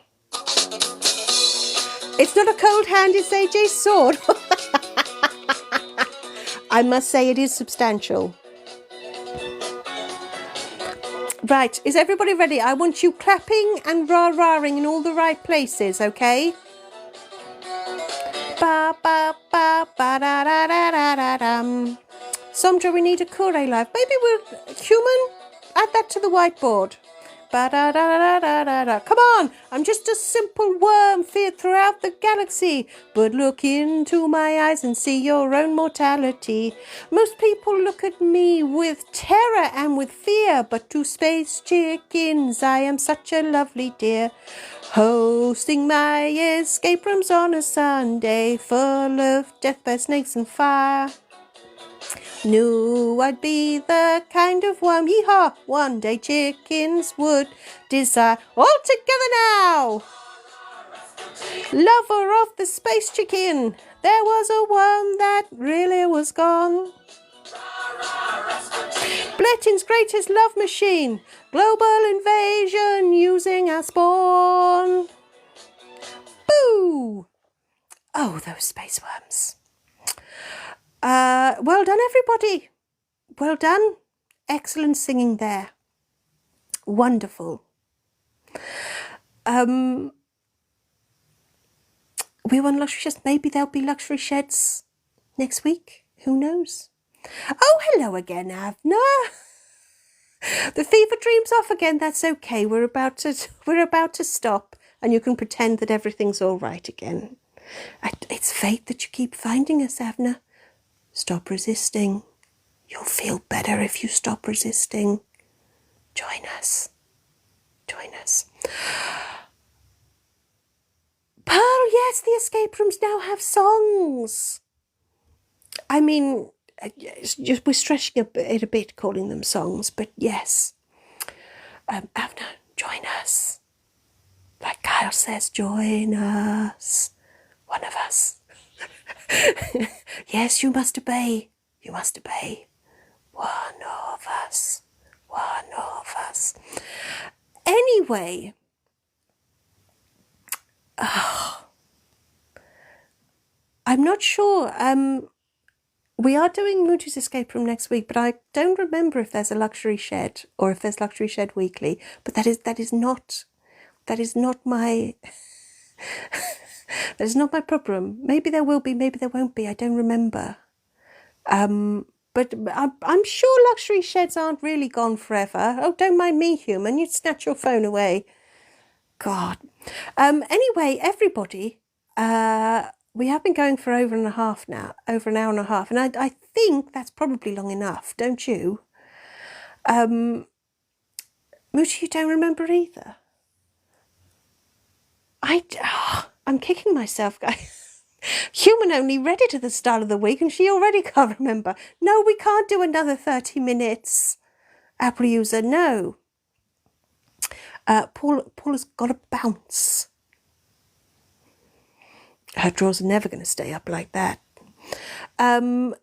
Speaker 1: It's not a cold hand, it's AJ's sword. I must say it is substantial. Right, is everybody ready? I want you clapping and rah-rahing in all the right places, okay? Ba ba ba ba da da da da da dum. Sandra, we need a Kure live. Maybe we're human. Add that to the whiteboard. Ba da da da da da da. Come on, I'm just a simple worm feared throughout the galaxy. But look into my eyes and see your own mortality. Most people look at me with terror and with fear, but to space chickens I am such a lovely dear. Hosting my escape rooms on a Sunday, full of death by snakes and fire. Knew I'd be the kind of worm, hee-haw, one day chickens would desire. All together now! Lover of the space chicken, there was a worm that really was gone. Bletton's greatest love machine, global invasion using our spawn. Boo! Oh, those space worms. Well done, everybody. Well done. Excellent singing there. Wonderful. We want luxury sheds. Maybe there'll be luxury sheds next week. Who knows? Oh, hello again, Avner. The fever dream's off again. That's okay. We're about to stop, and you can pretend that everything's all right again. It's fate that you keep finding us, Avner. Stop resisting. You'll feel better if you stop resisting. Join us. Join us. Pearl, yes, the escape rooms now have songs. I mean, we're stretching it a bit calling them songs, but yes. Avner, join us. Like Kyle says, join us. One of us. Yes, you must obey. You must obey. One of us. One of us. Anyway. I'm not sure. We are doing Moody's Escape Room next week, but I don't remember if there's a luxury shed or if there's luxury shed weekly. But that is not my that is not my problem. Maybe there will be, maybe there won't be. I don't remember. But I'm sure luxury sheds aren't really gone forever. Oh, don't mind me, human. You'd snatch your phone away. God. Anyway, everybody, we have been going for over an hour and a half, and I think that's probably long enough, don't you? Mooty, you don't remember either. I'm kicking myself, guys. Human only read it at the start of the week and she already can't remember. No, we can't do another 30 minutes. Apple user, no. Paula's got to bounce. Her drawers are never going to stay up like that. Anyway,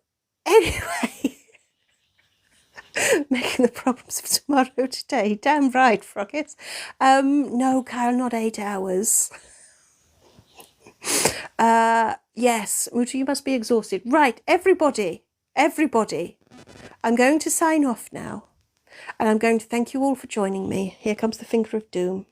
Speaker 1: making the problems of tomorrow today. Damn right, Froggets. No, Kyle, not 8 hours. Yes, Mutu, you must be exhausted. Right, everybody. I'm going to sign off now. And I'm going to thank you all for joining me. Here comes the finger of doom.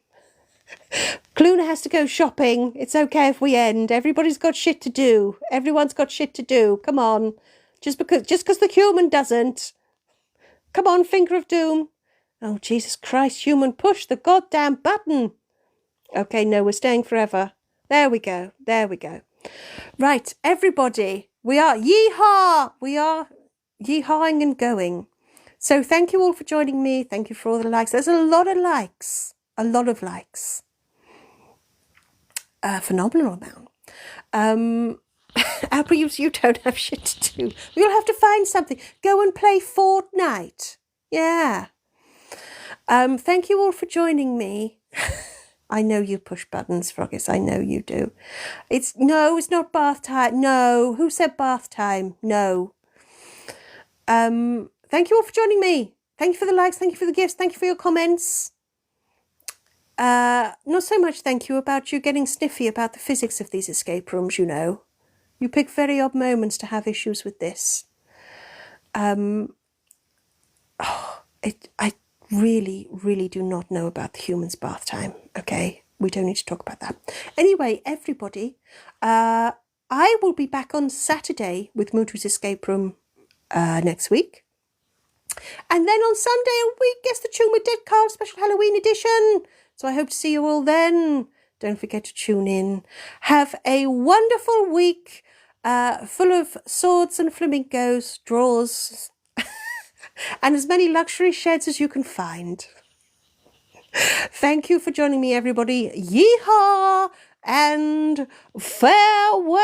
Speaker 1: Cluna has to go shopping. It's okay if we end. Everybody's got shit to do. Everyone's got shit to do. Come on. Just because the human doesn't. Come on, finger of doom. Oh, Jesus Christ, human, push the goddamn button. Okay, no, we're staying forever. There we go. Right, everybody. We are yeehaw. We are yeehawing and going. So thank you all for joining me. Thank you for all the likes. There's a lot of likes. A lot of likes. Phenomenal amount. Apple, you don't have shit to do. You'll have to find something. Go and play Fortnite. Yeah. Thank you all for joining me. I know you push buttons, Froggies. I know you do. It's not bath time. No. Who said bath time? No. Thank you all for joining me. Thank you for the likes. Thank you for the gifts. Thank you for your comments. Not so much thank you about you getting sniffy about the physics of these escape rooms, you know. You pick very odd moments to have issues with this. I really, really do not know about the human's bath time, okay? We don't need to talk about that. Anyway, everybody, I will be back on Saturday with Mutu's Escape Room next week. And then on Sunday, we Guess the Tune with Dead Carl special Halloween edition. So I hope to see you all then. Don't forget to tune in. Have a wonderful week full of swords and flamingos, drawers, and as many luxury sheds as you can find. Thank you for joining me, everybody. Yeehaw and farewell.